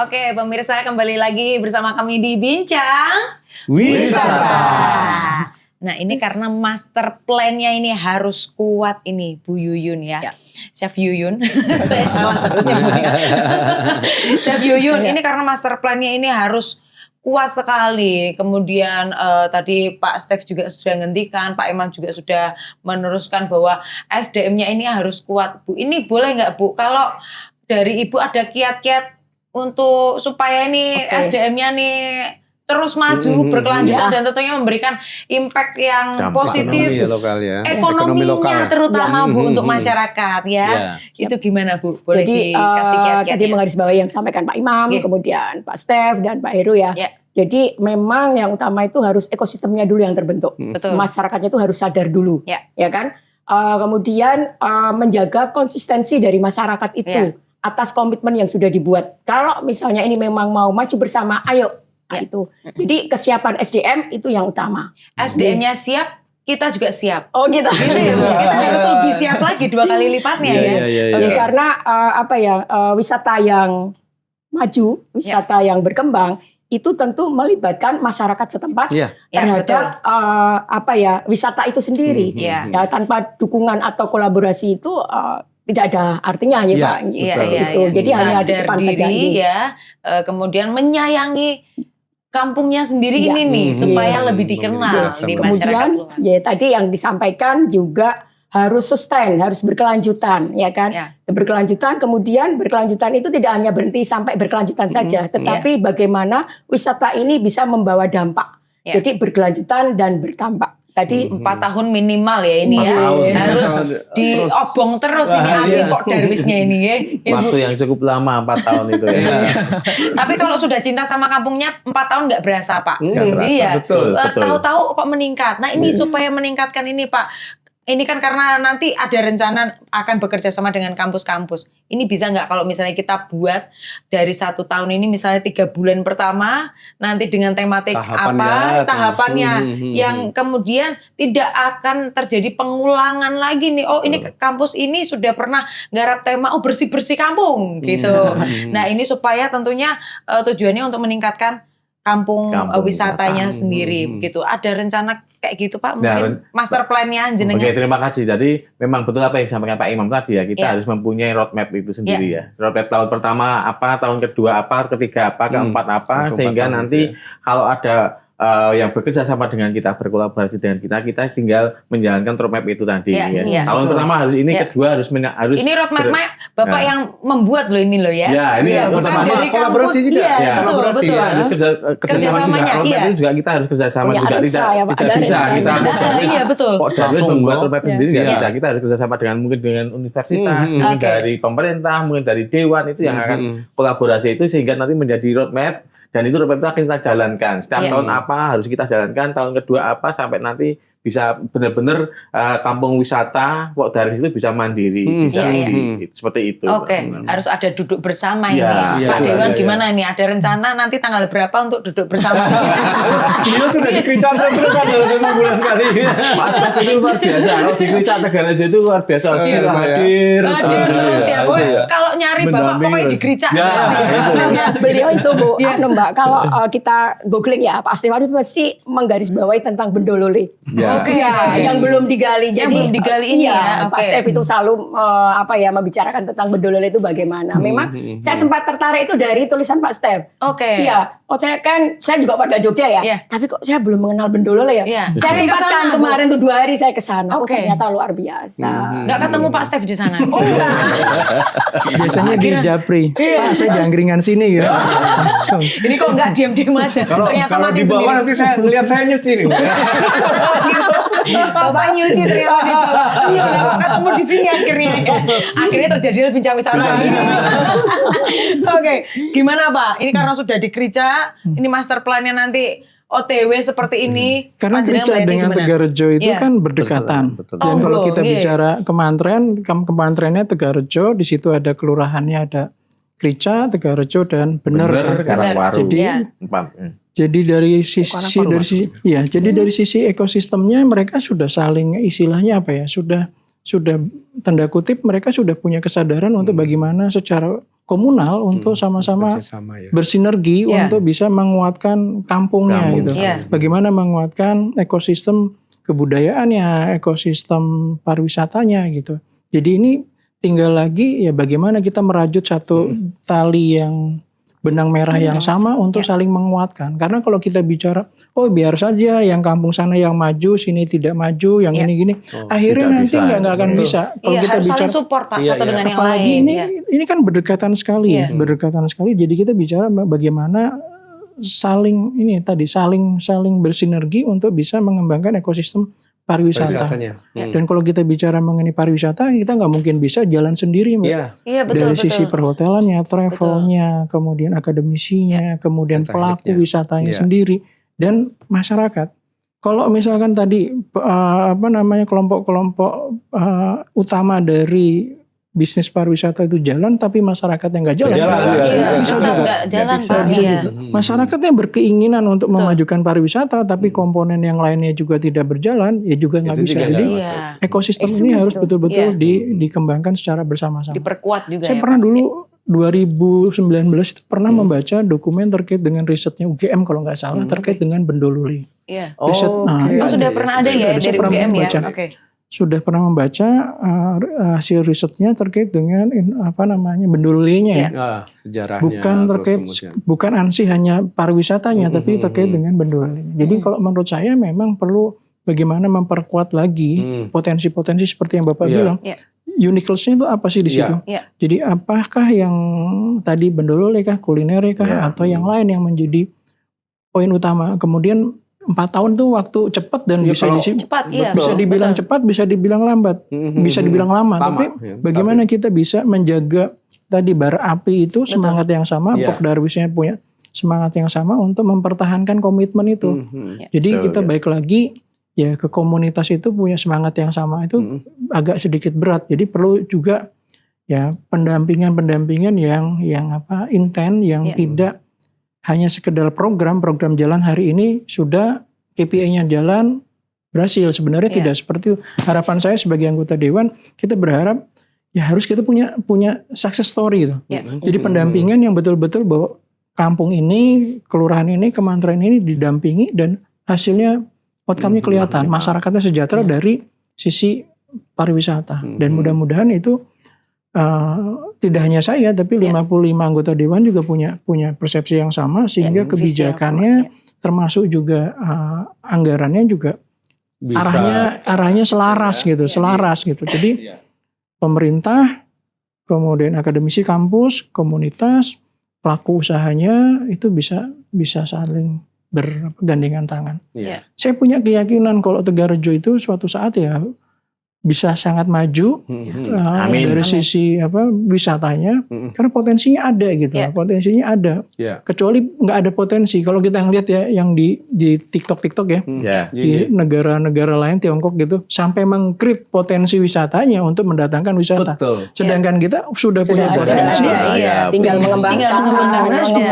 Oke, pemirsa kembali lagi bersama kami di Bincang Wisata. Nah ini karena master plan-nya ini harus kuat ini Bu Yuyun ya. Chef Yuyun, saya salah terus nyebutnya. Chef Yuyun ini karena master plan-nya ini harus kuat sekali. Kemudian tadi Pak Stef juga sudah ngendikan, Pak Imam juga sudah meneruskan bahwa SDM-nya ini harus kuat. Bu, ini boleh nggak Bu kalau dari Ibu ada kiat-kiat untuk supaya ini SDM-nya nih terus maju, berkelanjutan dan tentunya memberikan impact yang positif ekonominya lokal, terutama Bu untuk masyarakat ya. Itu gimana Bu? Boleh jadi, dikasih kiat-kiatnya? Tadi menggarisbawahi yang sampaikan Pak Imam, kemudian Pak Stef dan Pak Heru ya. Jadi memang yang utama itu harus ekosistemnya dulu yang terbentuk. Masyarakatnya itu harus sadar dulu, ya kan? Kemudian menjaga konsistensi dari masyarakat itu atas komitmen yang sudah dibuat. Kalau misalnya ini memang mau maju bersama, ayo. Nah, itu. Jadi kesiapan SDM itu yang utama. SDM-nya siap, kita juga siap. Oh gitu. Gitu ya, kita harus lebih siap lagi 2 kali lipatnya ya. Karena wisata yang maju, wisata yang berkembang itu tentu melibatkan masyarakat setempat terhadap wisata itu sendiri. Ya, tanpa dukungan atau kolaborasi itu tidak ada artinya ya Pak. Gitu. Jadi hanya di depan saja. Kemudian menyayangi kampungnya sendiri ini nih supaya lebih dikenal di masyarakat luas. Ya tadi yang disampaikan juga harus sustain, harus berkelanjutan, ya kan? Berkelanjutan, kemudian berkelanjutan itu tidak hanya berhenti sampai berkelanjutan saja, tetapi bagaimana wisata ini bisa membawa dampak. Jadi berkelanjutan dan berdampak. Tadi 4 tahun minimal ya ini harus diobong terus ini api Pok Darwisnya ini ya. Waktu yang cukup lama 4 tahun itu ya. Tapi kalau sudah cinta sama kampungnya 4 tahun nggak berasa Pak. Iya. Betul. Tahu-tahu kok meningkat. Nah ini supaya meningkatkan ini Pak. Ini kan karena nanti ada rencana akan bekerja sama dengan kampus-kampus. Ini bisa nggak kalau misalnya kita buat dari 1 tahun ini misalnya 3 bulan pertama nanti dengan tematik tahapannya yang kemudian tidak akan terjadi pengulangan lagi nih. Oh ini kampus ini sudah pernah garap tema bersih-bersih kampung gitu. Nah ini supaya tentunya tujuannya untuk meningkatkan kampung wisatanya sendiri begitu. Ada rencana kayak gitu Pak, mungkin master plan-nya jenengan. Oke, terima kasih. Jadi memang betul apa yang disampaikan Pak Imam tadi ya, kita harus mempunyai roadmap itu sendiri ya. Roadmap tahun pertama apa, tahun kedua apa, ketiga apa, keempat apa, sehingga nanti kalau ada yang bekerja sama dengan kita, berkolaborasi dengan kita tinggal menjalankan roadmap itu tadi ya. Tahun pertama harus ini, kedua harus ini roadmap Bapak yang membuat loh ini loh ya. Ya, ini otomatis kolaborasi juga. Kolaborasi ya, harus kerjasama juga. Roadmap itu juga kita harus kerjasama juga, tidak bisa kita Pok Darwis membuat roadmap sendiri nggak bisa. Kita harus kerjasama dengan mungkin dengan universitas, mungkin dari pemerintah, mungkin dari dewan itu yang akan kolaborasi itu sehingga nanti menjadi roadmap. Dan itu roadmap itu akan kita jalankan. Setiap tahun apa harus kita jalankan, tahun kedua apa sampai nanti bisa benar-benar kampung wisata Pok Darwis itu bisa mandiri, seperti itu. Harus ada duduk bersama ini. Pak Dewan gimana nih? Ada rencana nanti tanggal berapa untuk duduk bersama? Beliau sudah dikericak terus kan dalam sebulan sekali. Mas itu luar biasa. Kalau dikericak Tegarajo itu luar biasa. Hadir terus ya. Kalau nyari Bapak pokoknya dikericak. Beliau itu Bu, Mbak, kalau kita googling ya Pak Stef itu pasti menggarisbawahi tentang Bendolole. Yang belum digali. Yang belum digali ini ya. Pak Stef itu selalu membicarakan tentang Bendolole itu bagaimana. Memang saya sempat tertarik itu dari tulisan Pak Stef. Iya, saya juga pada Jogja ya. Tapi kok saya belum mengenal Bendolole ya. Saya sempatkan kemarin tuh 2 hari saya ke sana. Ternyata luar biasa. Nggak ketemu Pak Stef di sana. Biasanya di Japri. Pak saya di angkringan sini gitu. Ini kok nggak diam-diam aja. Ternyata kalau mati di bawah sendiri. nanti saya lihat saya nyuci nih. Bapak nyuci ternyata di bawah. Iya, ketemu di sini akhirnya. Akhirnya terjadilah bincang wisata. Gimana Pak? Ini karena sudah dikerja, ini master plan-nya nanti OTW seperti ini. Karena kerja dengan Tegarejo itu kan berdekatan. Dan kalau kita bicara kementeriannya Tegarejo, di situ ada kelurahannya, ada Krica, Tegarejo dan Bener. Jadi dari sisi ekosistemnya mereka sudah saling istilahnya sudah sudah tanda kutip mereka sudah punya kesadaran untuk bagaimana secara komunal untuk sama-sama bersinergi untuk bisa menguatkan kampungnya gitu. Bagaimana menguatkan ekosistem kebudayaannya, ekosistem pariwisatanya gitu. Jadi ini tinggal lagi ya bagaimana kita merajut satu tali yang benang merah yang sama untuk saling menguatkan. Karena kalau kita bicara, oh biar saja yang kampung sana yang maju, sini tidak maju, yang ini gini, akhirnya nanti nggak akan bisa. Kalau kita harus bicara saling support Pak satu dengan yang apalagi lain. Ini kan berdekatan sekali, berdekatan sekali. Jadi kita bicara bagaimana saling bersinergi untuk bisa mengembangkan ekosistem pariwisata. Dan kalau kita bicara mengenai pariwisata, kita nggak mungkin bisa jalan sendiri, Mbak. Dari sisi perhotelannya, travelnya, kemudian akademisinya, kemudian pelaku wisatanya sendiri, dan masyarakat. Kalau misalkan tadi kelompok-kelompok utama dari bisnis pariwisata itu jalan, tapi masyarakatnya nggak jalan. Bisa juga. Masyarakatnya berkeinginan untuk memajukan pariwisata, tapi komponen yang lainnya juga tidak berjalan, ya juga nggak bisa. Jadi ekosistem ini harus betul-betul dikembangkan secara bersama-sama. Diperkuat juga. Saya pernah dulu 2019 itu pernah membaca dokumen terkait dengan risetnya UGM kalau nggak salah terkait dengan Bendoluli. Riset, sudah pernah ada ya dari UGM ya. Sudah pernah membaca hasil risetnya terkait dengan Bendolulinya ya. Sejarahnya. Bukan ANSI hanya pariwisatanya, tapi terkait dengan Bendolulinya. Jadi kalau menurut saya memang perlu bagaimana memperkuat lagi potensi-potensi seperti yang Bapak bilang. Uniqueness-nya itu apa sih di situ? Jadi apakah yang tadi Bendoluli kah, kuliner kah, atau yang lain yang menjadi poin utama. Kemudian 4 tahun tuh waktu cepat dan bisa dibilang cepat, bisa dibilang lambat, bisa dibilang lama. Tapi bagaimana kita bisa menjaga tadi bara api itu semangat yang sama, Pokdarwisnya punya semangat yang sama untuk mempertahankan komitmen itu. Jadi kita balik lagi ya ke komunitas itu punya semangat yang sama itu agak sedikit berat. Jadi perlu juga ya pendampingan yang intens, yang tidak hanya sekedar program jalan hari ini sudah KPI-nya jalan berhasil. Sebenarnya tidak seperti itu. Harapan saya sebagai anggota dewan, kita berharap ya harus kita punya success story gitu. Jadi pendampingan yang betul-betul bahwa kampung ini, kelurahan ini, kementerian ini didampingi dan hasilnya outcome-nya kelihatan. Masyarakatnya sejahtera dari sisi pariwisata. Dan mudah-mudahan itu tidak hanya saya, tapi 55 anggota dewan juga punya persepsi yang sama, sehingga kebijakannya termasuk juga anggarannya juga arahnya selaras gitu. Jadi pemerintah, kemudian akademisi kampus, komunitas, pelaku usahanya itu bisa saling bergandengan tangan. Saya punya keyakinan kalau Tegarrejo itu suatu saat ya bisa sangat maju dari sisi wisatanya, karena potensinya ada gitu, potensinya ada. Kecuali nggak ada potensi. Kalau kita ngelihat ya yang di TikTok ya, di negara-negara lain Tiongkok gitu, sampai mengkrip potensi wisatanya untuk mendatangkan wisata. Sedangkan kita sudah punya potensi, tinggal mengembangkan saja.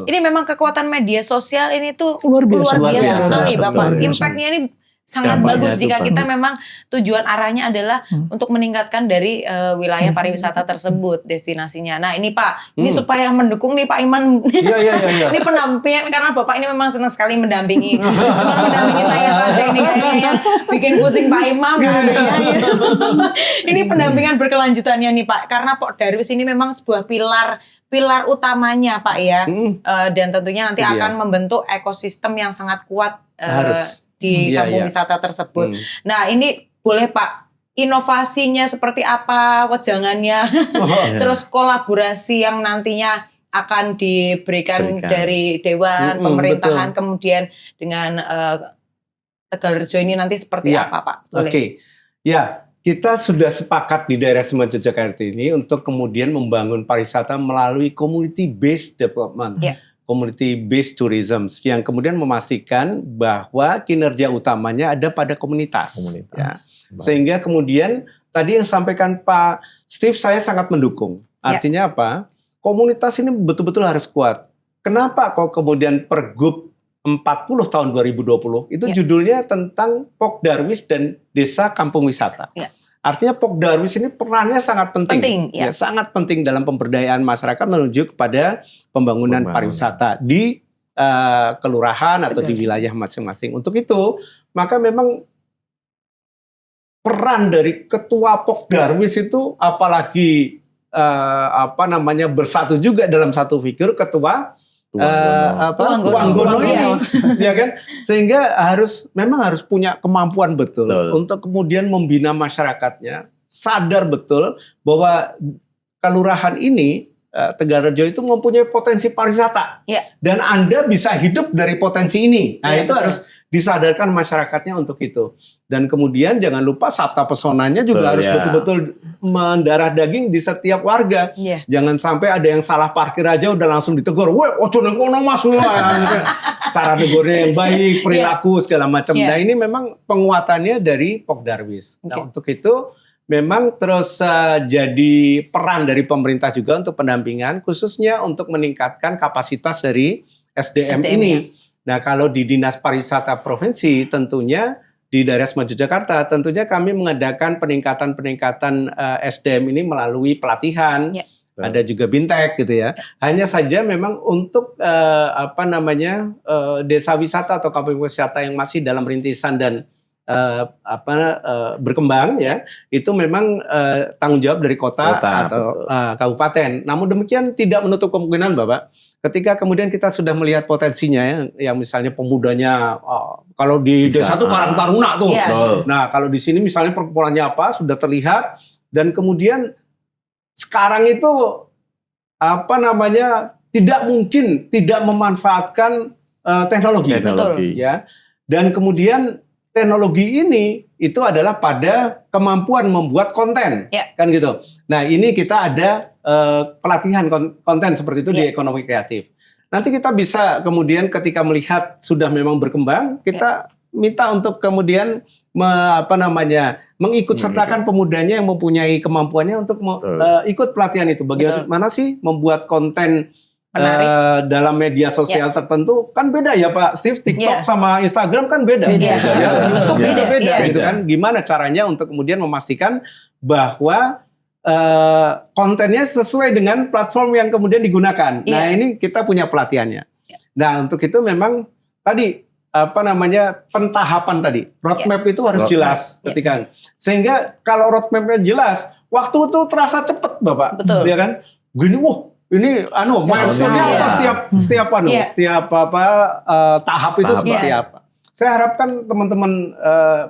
Ini memang kekuatan media sosial ini tuh luar biasa sekali, Bapak. Impactnya ini sangat bagus jika kita memang tujuan arahnya adalah untuk meningkatkan dari wilayah pariwisata tersebut, destinasinya. Nah ini Pak, ini supaya mendukung nih Pak Iman. Ini pendampingan, karena Bapak ini memang senang sekali mendampingi. Cuma mendampingi saya saja ini kayaknya ya, bikin pusing Pak Imam. Ini pendampingan berkelanjutannya nih Pak, karena Pokdarwis ini memang sebuah pilar utamanya Pak ya. Dan tentunya nanti akan membentuk ekosistem yang sangat kuat di kampung wisata tersebut. Nah ini boleh Pak, inovasinya seperti apa, wejangannya, terus kolaborasi yang nantinya akan diberikan dari Dewan, pemerintahan, kemudian dengan Tegarrejo ini nanti seperti apa Pak? Boleh. Kita sudah sepakat di daerah Semenanjung Jakarta ini untuk kemudian membangun pariwisata melalui community based development. Community based tourism yang kemudian memastikan bahwa kinerja utamanya ada pada komunitas. Sehingga kemudian tadi yang sampaikan Pak Steve saya sangat mendukung. Artinya apa? Komunitas ini betul-betul harus kuat. Kenapa kok kemudian Pergub tahun 2020 itu judulnya tentang Pok Darwis dan Desa Kampung Wisata. Artinya Pok Darwis ini perannya sangat penting ya, sangat penting dalam pemberdayaan masyarakat menuju kepada pembangunan pariwisata di kelurahan atau di wilayah masing-masing. Untuk itu, maka memang peran dari Ketua Pok Darwis itu apalagi bersatu juga dalam satu figur Ketua Tuang Gono ini, ya kan? Sehingga memang harus punya kemampuan betul untuk kemudian membina masyarakatnya, sadar betul bahwa kelurahan ini Tegalrejo itu mempunyai potensi pariwisata, dan Anda bisa hidup dari potensi ini. Nah itu harus disadarkan masyarakatnya untuk itu. Dan kemudian jangan lupa sabta pesonanya juga harus betul-betul mendarah daging di setiap warga. Jangan sampai ada yang salah parkir aja udah langsung ditegur. Woi, ojo nang kono Mas. Cara negornya yang baik, perilaku segala macam. Nah ini memang penguatannya dari Pok Darwis. Nah untuk itu memang terus jadi peran dari pemerintah juga untuk pendampingan, khususnya untuk meningkatkan kapasitas dari SDM ini. Nah kalau di Dinas Pariwisata Provinsi tentunya di daerah Semarang Yogyakarta tentunya kami mengadakan peningkatan SDM ini melalui pelatihan, ada juga bintek gitu ya. Hanya saja memang untuk desa wisata atau kampung wisata yang masih dalam rintisan dan berkembang ya, itu memang tanggung jawab dari kota atau kabupaten. Namun demikian tidak menutup kemungkinan Bapak, ketika kemudian kita sudah melihat potensinya yang misalnya pemudanya kalau di desa itu Karang Taruna tuh. Nah, kalau di sini misalnya perkumpulannya apa sudah terlihat, dan kemudian sekarang itu tidak mungkin tidak memanfaatkan teknologi. Ya. Dan kemudian teknologi ini itu adalah pada kemampuan membuat konten, kan gitu. Nah ini kita ada pelatihan konten seperti itu di ekonomi kreatif. Nanti kita bisa kemudian ketika melihat sudah memang berkembang, kita minta untuk kemudian mengikut sertakan pemudanya yang mempunyai kemampuannya untuk ikut pelatihan itu. Bagaimana sih membuat konten dalam media sosial tertentu, kan beda ya Pak Steve, TikTok sama Instagram kan beda. YouTube beda gitu kan. Gimana caranya untuk kemudian memastikan bahwa kontennya sesuai dengan platform yang kemudian digunakan. Nah ini kita punya pelatihannya. Nah untuk itu memang tadi pentahapan tadi, roadmap itu harus jelas ketika. Sehingga kalau roadmapnya jelas, waktu itu terasa cepat Bapak. Ya kan? Gini, ini milestone-nya apa setiap tahap itu seperti apa. Saya harapkan teman-teman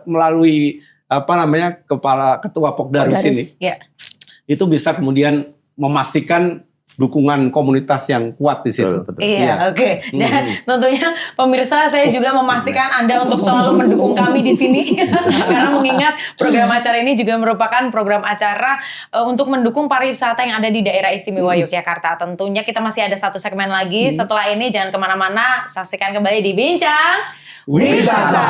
melalui Ketua Pok Darwis ini itu bisa kemudian memastikan dukungan komunitas yang kuat di situ. Oke. Dan tentunya pemirsa, saya juga memastikan Anda untuk selalu mendukung kami di sini karena mengingat program acara ini juga merupakan program acara untuk mendukung pariwisata yang ada di daerah istimewa Yogyakarta. Tentunya kita masih ada satu segmen lagi. Setelah ini jangan kemana-mana, saksikan kembali di Bincang Wisata.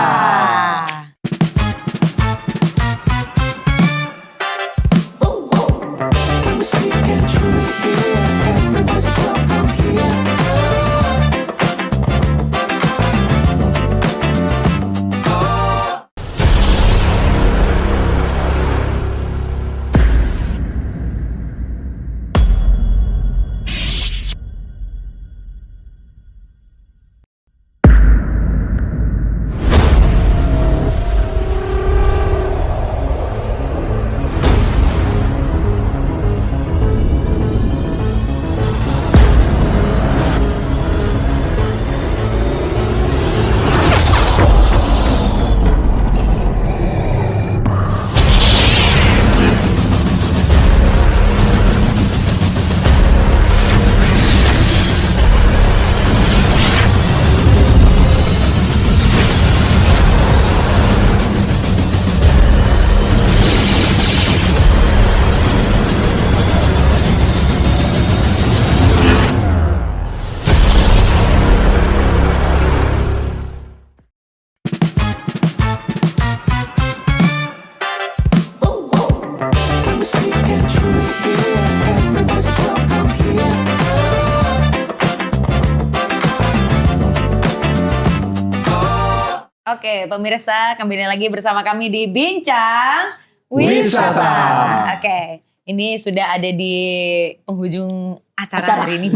Oke, pemirsa, kembali lagi bersama kami di Bincang Wisata. Oke, ini sudah ada di penghujung acara hari ini.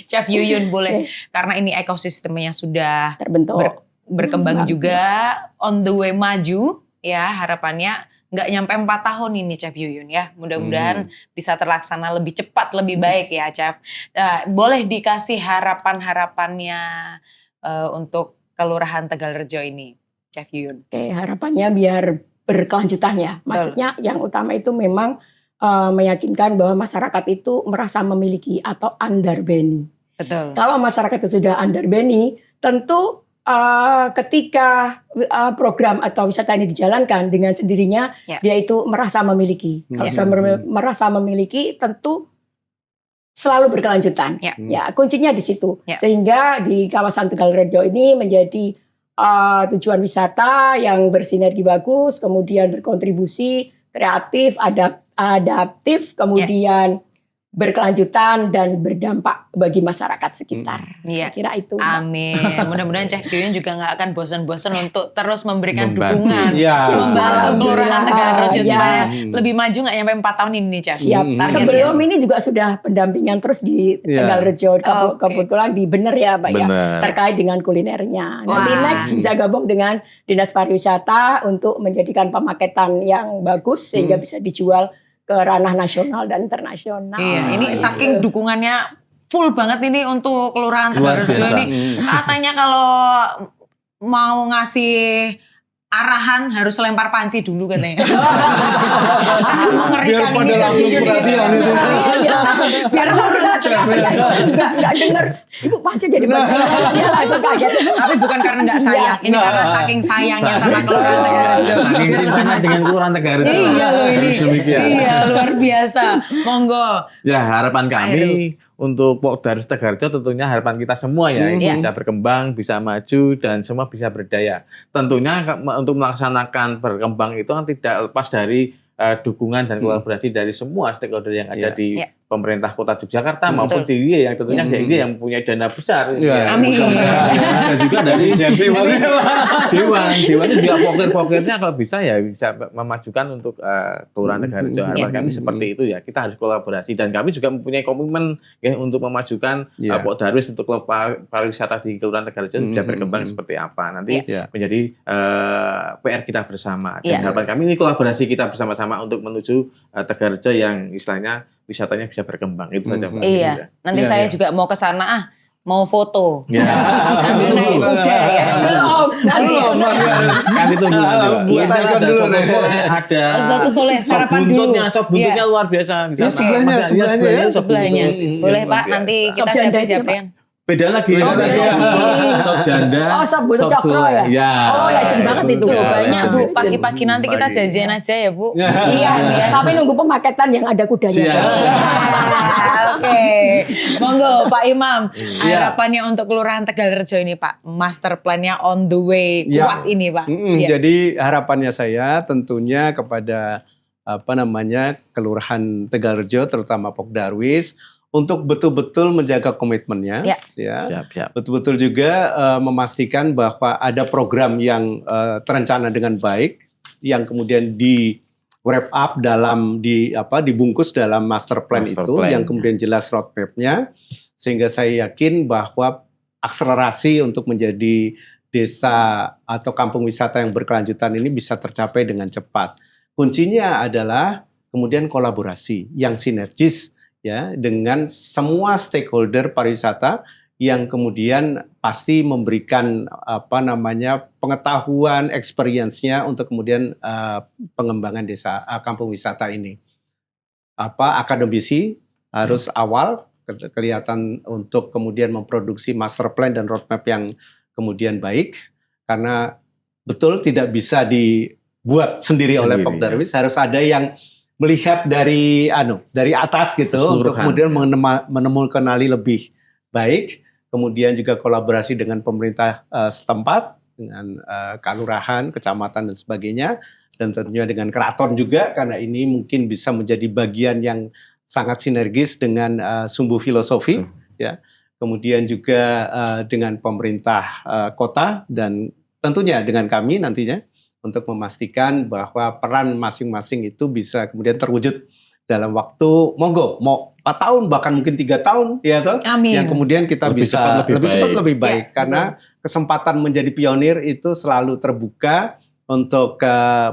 Chef Yuyun boleh, karena ini ekosistemnya sudah Terbentuk. berkembang juga, on the way maju, ya harapannya nggak nyampe 4 tahun ini Chef Yuyun ya. Mudah-mudahan bisa terlaksana lebih cepat, lebih baik ya Chef. Boleh dikasih harapan-harapannya untuk Kelurahan Tegalrejo ini, Chef Yuyun. Oke, harapannya biar berkelanjutan ya. Maksudnya yang utama itu memang meyakinkan bahwa masyarakat itu merasa memiliki atau underbeni. Betul. Kalau masyarakat itu sudah underbeni, tentu ketika program atau wisata ini dijalankan dengan sendirinya, dia itu merasa memiliki. Kalau sudah merasa memiliki, tentu selalu berkelanjutan. Ya, kuncinya di situ. Sehingga di kawasan Tegalrejo ini menjadi tujuan wisata yang bersinergi bagus, kemudian berkontribusi kreatif, adaptif, kemudian berkelanjutan dan berdampak bagi masyarakat sekitar. Saya kira itu. Amin. Mudah-mudahan Chef Yuyun juga nggak akan bosan-bosan untuk terus memberikan dukungan, membantu Kelurahan Tegalrejo supaya lebih maju, nggak nyampe 4 tahun ini, Chef. Siap. Sebelum ini juga sudah pendampingan terus di Tegalrejo. Kebetulan di Bener ya, Pak ya, terkait dengan kulinernya. Nanti next bisa gabung dengan Dinas Pariwisata untuk menjadikan pemaketan yang bagus sehingga bisa dijual ke ranah nasional dan internasional. Iya, ini saking dukungannya full banget ini untuk Kelurahan Tegalrejo ini. Katanya kalau mau ngasih arahan harus lempar panci dulu katanya. Akan mengerikan ini jadi biar nggak denger. Ibu panci jadi bagian. Dia langsung kaget. Tapi bukan karena nggak sayang. Ini karena saking sayangnya sama Kelurahan Tegalrejo. Saking cintanya dengan Kelurahan Tegalrejo. Iya loh ini. Iya luar biasa. Monggo. Ya harapan kami untuk Pokdarwis Tegalrejo tentunya harapan kita semua ya ini bisa berkembang, bisa maju dan semua bisa berdaya. Tentunya untuk melaksanakan berkembang itu kan tidak lepas dari dukungan dan kolaborasi dari semua stakeholder yang ada di pemerintah Kota Yogyakarta maupun DIY yang tentunya DIY yang mempunyai dana besar. Amin. Dan juga dari Dewan juga pokir-pokirnya kalau bisa ya bisa memajukan untuk Kelurahan Tegalrejo. Harapan kami seperti itu ya. Kita harus kolaborasi dan kami juga mempunyai komitmen ya untuk memajukan Pokdarwis untuk pariwisata di Kelurahan Tegalrejo bisa berkembang seperti apa. Nanti menjadi PR kita bersama. Dan harapan kami ini kolaborasi kita bersama-sama untuk menuju Tegalrejo yang istilahnya wisatanya bisa berkembang. Itu saja. Iya. Nanti saya juga mau ke sana mau foto. Sambil naik kuda ya. Belum. Nanti tunggu ada soto soleh sarapan dulu. Sop buntutnya luar biasa. Sebelahnya. Boleh Pak, nanti kita siapin. Beda lagi. Sop janda. Oh, sop buntut cokro ya. Oh, legend banget itu. Banyak Bu. Pagi-pagi nanti kita janjian aja ya Bu. Siap. Tapi nunggu pemaketan yang ada kudanya. Oke. Monggo Pak Imam. Harapannya untuk Kelurahan Tegalrejo ini Pak. Master plan-nya on the way kuat ini Pak. Jadi harapannya saya tentunya kepada Kelurahan Tegalrejo terutama Pokdarwis untuk betul-betul menjaga komitmennya, betul-betul juga memastikan bahwa ada program yang terencana dengan baik, yang kemudian di wrap up dibungkus dalam master plan yang kemudian jelas roadmap-nya, sehingga saya yakin bahwa akselerasi untuk menjadi desa atau kampung wisata yang berkelanjutan ini bisa tercapai dengan cepat. Kuncinya adalah kemudian kolaborasi yang sinergis ya dengan semua stakeholder pariwisata yang kemudian pasti memberikan pengetahuan, experience-nya untuk kemudian pengembangan desa kampung wisata ini. Akademisi harus awal kelihatan untuk kemudian memproduksi master plan dan roadmap yang kemudian baik, karena betul tidak bisa dibuat sendiri oleh Pokdarwis, harus ada yang melihat dari atas gitu untuk kemudian menemukan lebih baik, kemudian juga kolaborasi dengan pemerintah setempat, dengan kelurahan, kecamatan dan sebagainya, dan tentunya dengan keraton juga, karena ini mungkin bisa menjadi bagian yang sangat sinergis dengan sumbu filosofi ya. kemudian juga dengan pemerintah kota dan tentunya dengan kami nantinya untuk memastikan bahwa peran masing-masing itu bisa kemudian terwujud dalam waktu mau 4 tahun bahkan mungkin 3 tahun ya toh. Amin. Yang kemudian kita Lebih bisa cepat, lebih cepat baik. lebih baik Ya, karena kesempatan menjadi pionir itu selalu terbuka untuk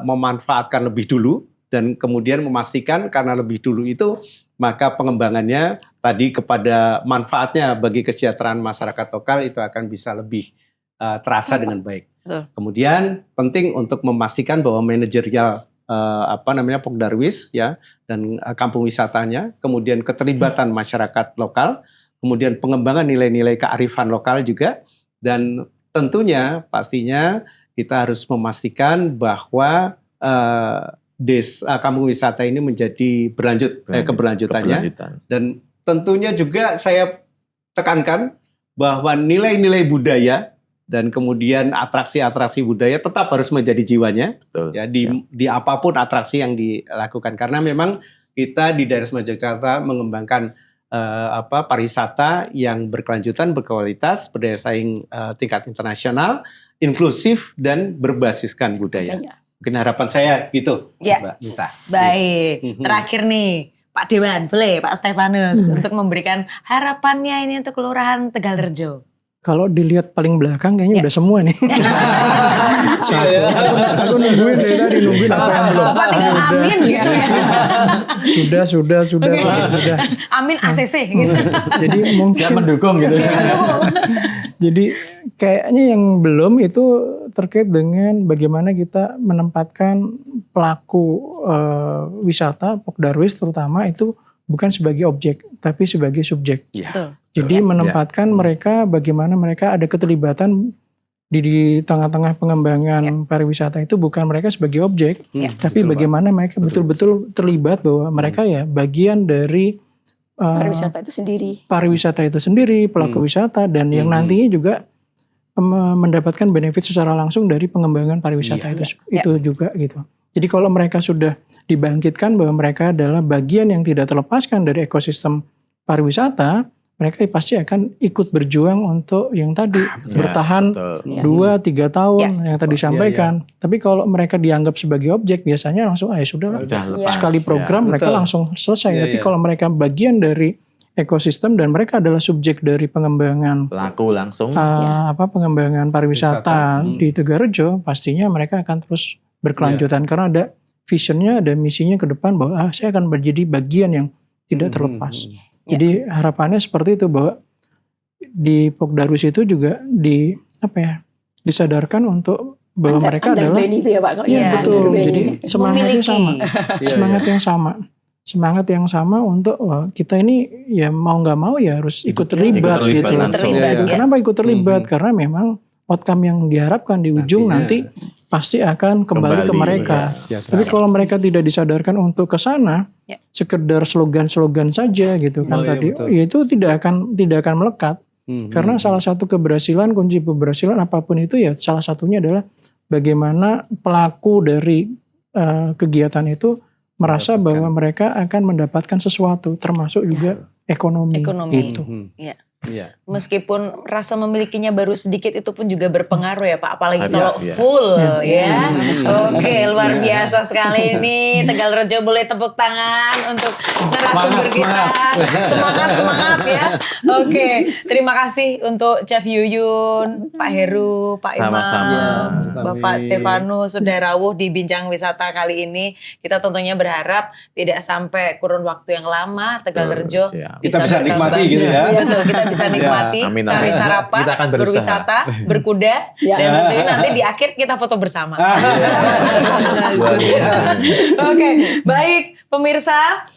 memanfaatkan lebih dulu dan kemudian memastikan karena lebih dulu itu maka pengembangannya tadi kepada manfaatnya bagi kesejahteraan masyarakat lokal itu akan bisa lebih terasa dengan baik. Betul. Kemudian penting untuk memastikan bahwa manajerial Pokdarwis ya dan kampung wisatanya, kemudian keterlibatan masyarakat lokal, kemudian pengembangan nilai-nilai kearifan lokal juga, dan tentunya pastinya kita harus memastikan bahwa kampung wisata ini menjadi keberlanjutannya. Dan tentunya juga saya tekankan bahwa nilai-nilai budaya dan kemudian atraksi-atraksi budaya tetap harus menjadi jiwanya. Betul, ya di apapun atraksi yang dilakukan, karena memang kita di daerah Semarang Yogyakarta mengembangkan pariwisata yang berkelanjutan, berkualitas, berdaya saing tingkat internasional, inklusif dan berbasiskan budaya. Mungkin harapan saya gitu, Ya, Mbak Nita. baik. Terakhir nih, Pak Dewan, boleh Pak Stefanus untuk memberikan harapannya ini untuk Kelurahan Tegalrejo. Kalau dilihat paling belakang kayaknya udah semua nih. Aku nungguin dari tadi, nungguin apa yang belum. Bapak tinggal amin gitu ya. Sudah. Amin ACC gitu. Jadi mungkin Siap mendukung gitu. Jadi kayaknya yang belum itu terkait dengan bagaimana kita menempatkan pelaku wisata Pokdarwis terutama itu bukan sebagai objek tapi sebagai subjek. Betul. Jadi menempatkan mereka, bagaimana mereka ada keterlibatan di tengah-tengah pengembangan pariwisata itu bukan mereka sebagai objek, tapi bagaimana mereka betul-betul terlibat bahwa mereka ya bagian dari Pariwisata itu sendiri. Pariwisata itu sendiri, pelaku wisata dan yang nantinya juga mendapatkan benefit secara langsung dari pengembangan pariwisata itu juga gitu. Jadi kalau mereka sudah dibangkitkan bahwa mereka adalah bagian yang tidak terlepaskan dari ekosistem pariwisata, mereka pasti akan ikut berjuang untuk yang tadi bertahan 2-3 tahun yang tadi disampaikan. Tapi kalau mereka dianggap sebagai objek, biasanya langsung sudah sekali program mereka langsung selesai. Tapi kalau mereka bagian dari ekosistem dan mereka adalah subjek dari pengembangan pelaku langsung pengembangan pariwisata di Tegalrejo, pastinya mereka akan terus berkelanjutan karena ada visionnya, ada misinya ke depan bahwa saya akan menjadi bagian yang tidak terlepas. Jadi harapannya seperti itu bahwa di Pokdarwis itu juga disadarkan untuk bahwa mereka adalah itu ya Pak. Betul. Jadi semangat yang sama untuk kita ini ya mau nggak mau ya harus ikut terlibat gitu. Kenapa ikut terlibat? Karena memang outcome yang diharapkan di ujung nanti pasti akan kembali ke mereka. Tapi kalau mereka tidak disadarkan untuk ke sana, sekedar slogan-slogan saja gitu kan tadi, ya itu tidak akan melekat. Karena salah satu keberhasilan, kunci keberhasilan apapun itu ya salah satunya adalah bagaimana pelaku dari kegiatan itu merasa bahwa mereka akan mendapatkan sesuatu, termasuk juga ekonomi. Gitu. Meskipun rasa memilikinya baru sedikit itu pun juga berpengaruh ya Pak, apalagi kalau full ya. Oke, luar biasa sekali ini. Tegalrejo boleh tepuk tangan untuk narasumber kita. Semangat ya. Oke, terima kasih untuk Chef Yuyun, Pak Heru, Pak Imam, Bapak Stefanus sudah rawuh di Bincang Wisata kali ini. Kita tentunya berharap tidak sampai kurun waktu yang lama Tegalrejo kita bisa nikmati gitu ya. Betul, kita bisa nikmati, cari sarapan, berwisata, berkuda, dan tentunya nanti di akhir kita foto bersama. Oke, baik pemirsa,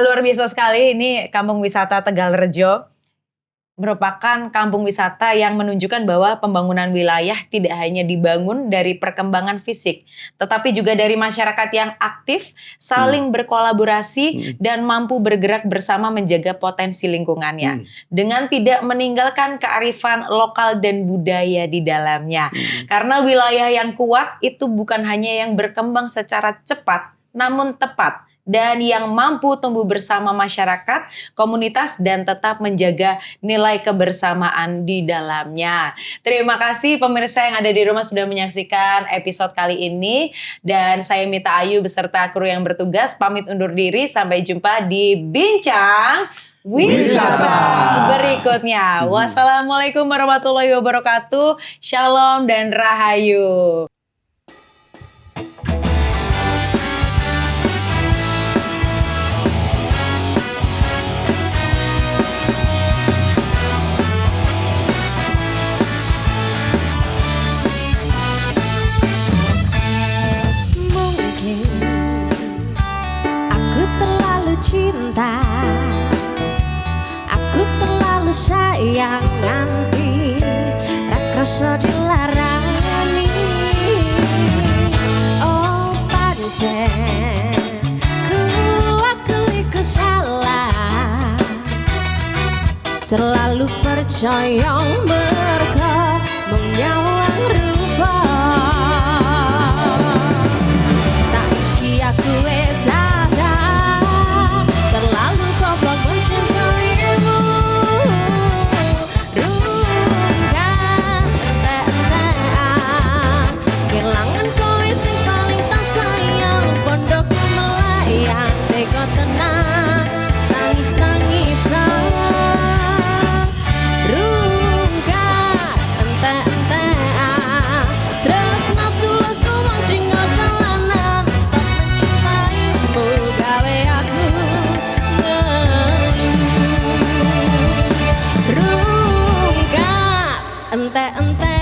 luar biasa sekali ini Kampung Wisata Tegalrejo. Merupakan kampung wisata yang menunjukkan bahwa pembangunan wilayah tidak hanya dibangun dari perkembangan fisik, tetapi juga dari masyarakat yang aktif, saling berkolaborasi, dan mampu bergerak bersama menjaga potensi lingkungannya. Dengan tidak meninggalkan kearifan lokal dan budaya di dalamnya. Karena wilayah yang kuat itu bukan hanya yang berkembang secara cepat, namun tepat. dan yang mampu tumbuh bersama masyarakat, komunitas, dan tetap menjaga nilai kebersamaan di dalamnya. Terima kasih pemirsa yang ada di rumah sudah menyaksikan episode kali ini, dan saya Mita Ayu beserta kru yang bertugas pamit undur diri. Sampai jumpa di Bincang Wisata berikutnya. Wassalamualaikum warahmatullahi wabarakatuh. Shalom dan rahayu. Cinta, aku terlalu sayang nganti rakrasa dilarani. Oh pancen aku iku salah, terlalu percaya mergo menyawang rupa. Saiki aku wis terlalu goblok mencintaimu. Rungkat ente-entean kehilangan kowe sing paling tak sayang. Pondok melayang teko tenang tangis-tangisan. Rungkat ente-entean tresno tulus ngomong tinggal jalanan. Stop mencintaimu gawe aku rungkat ente-ente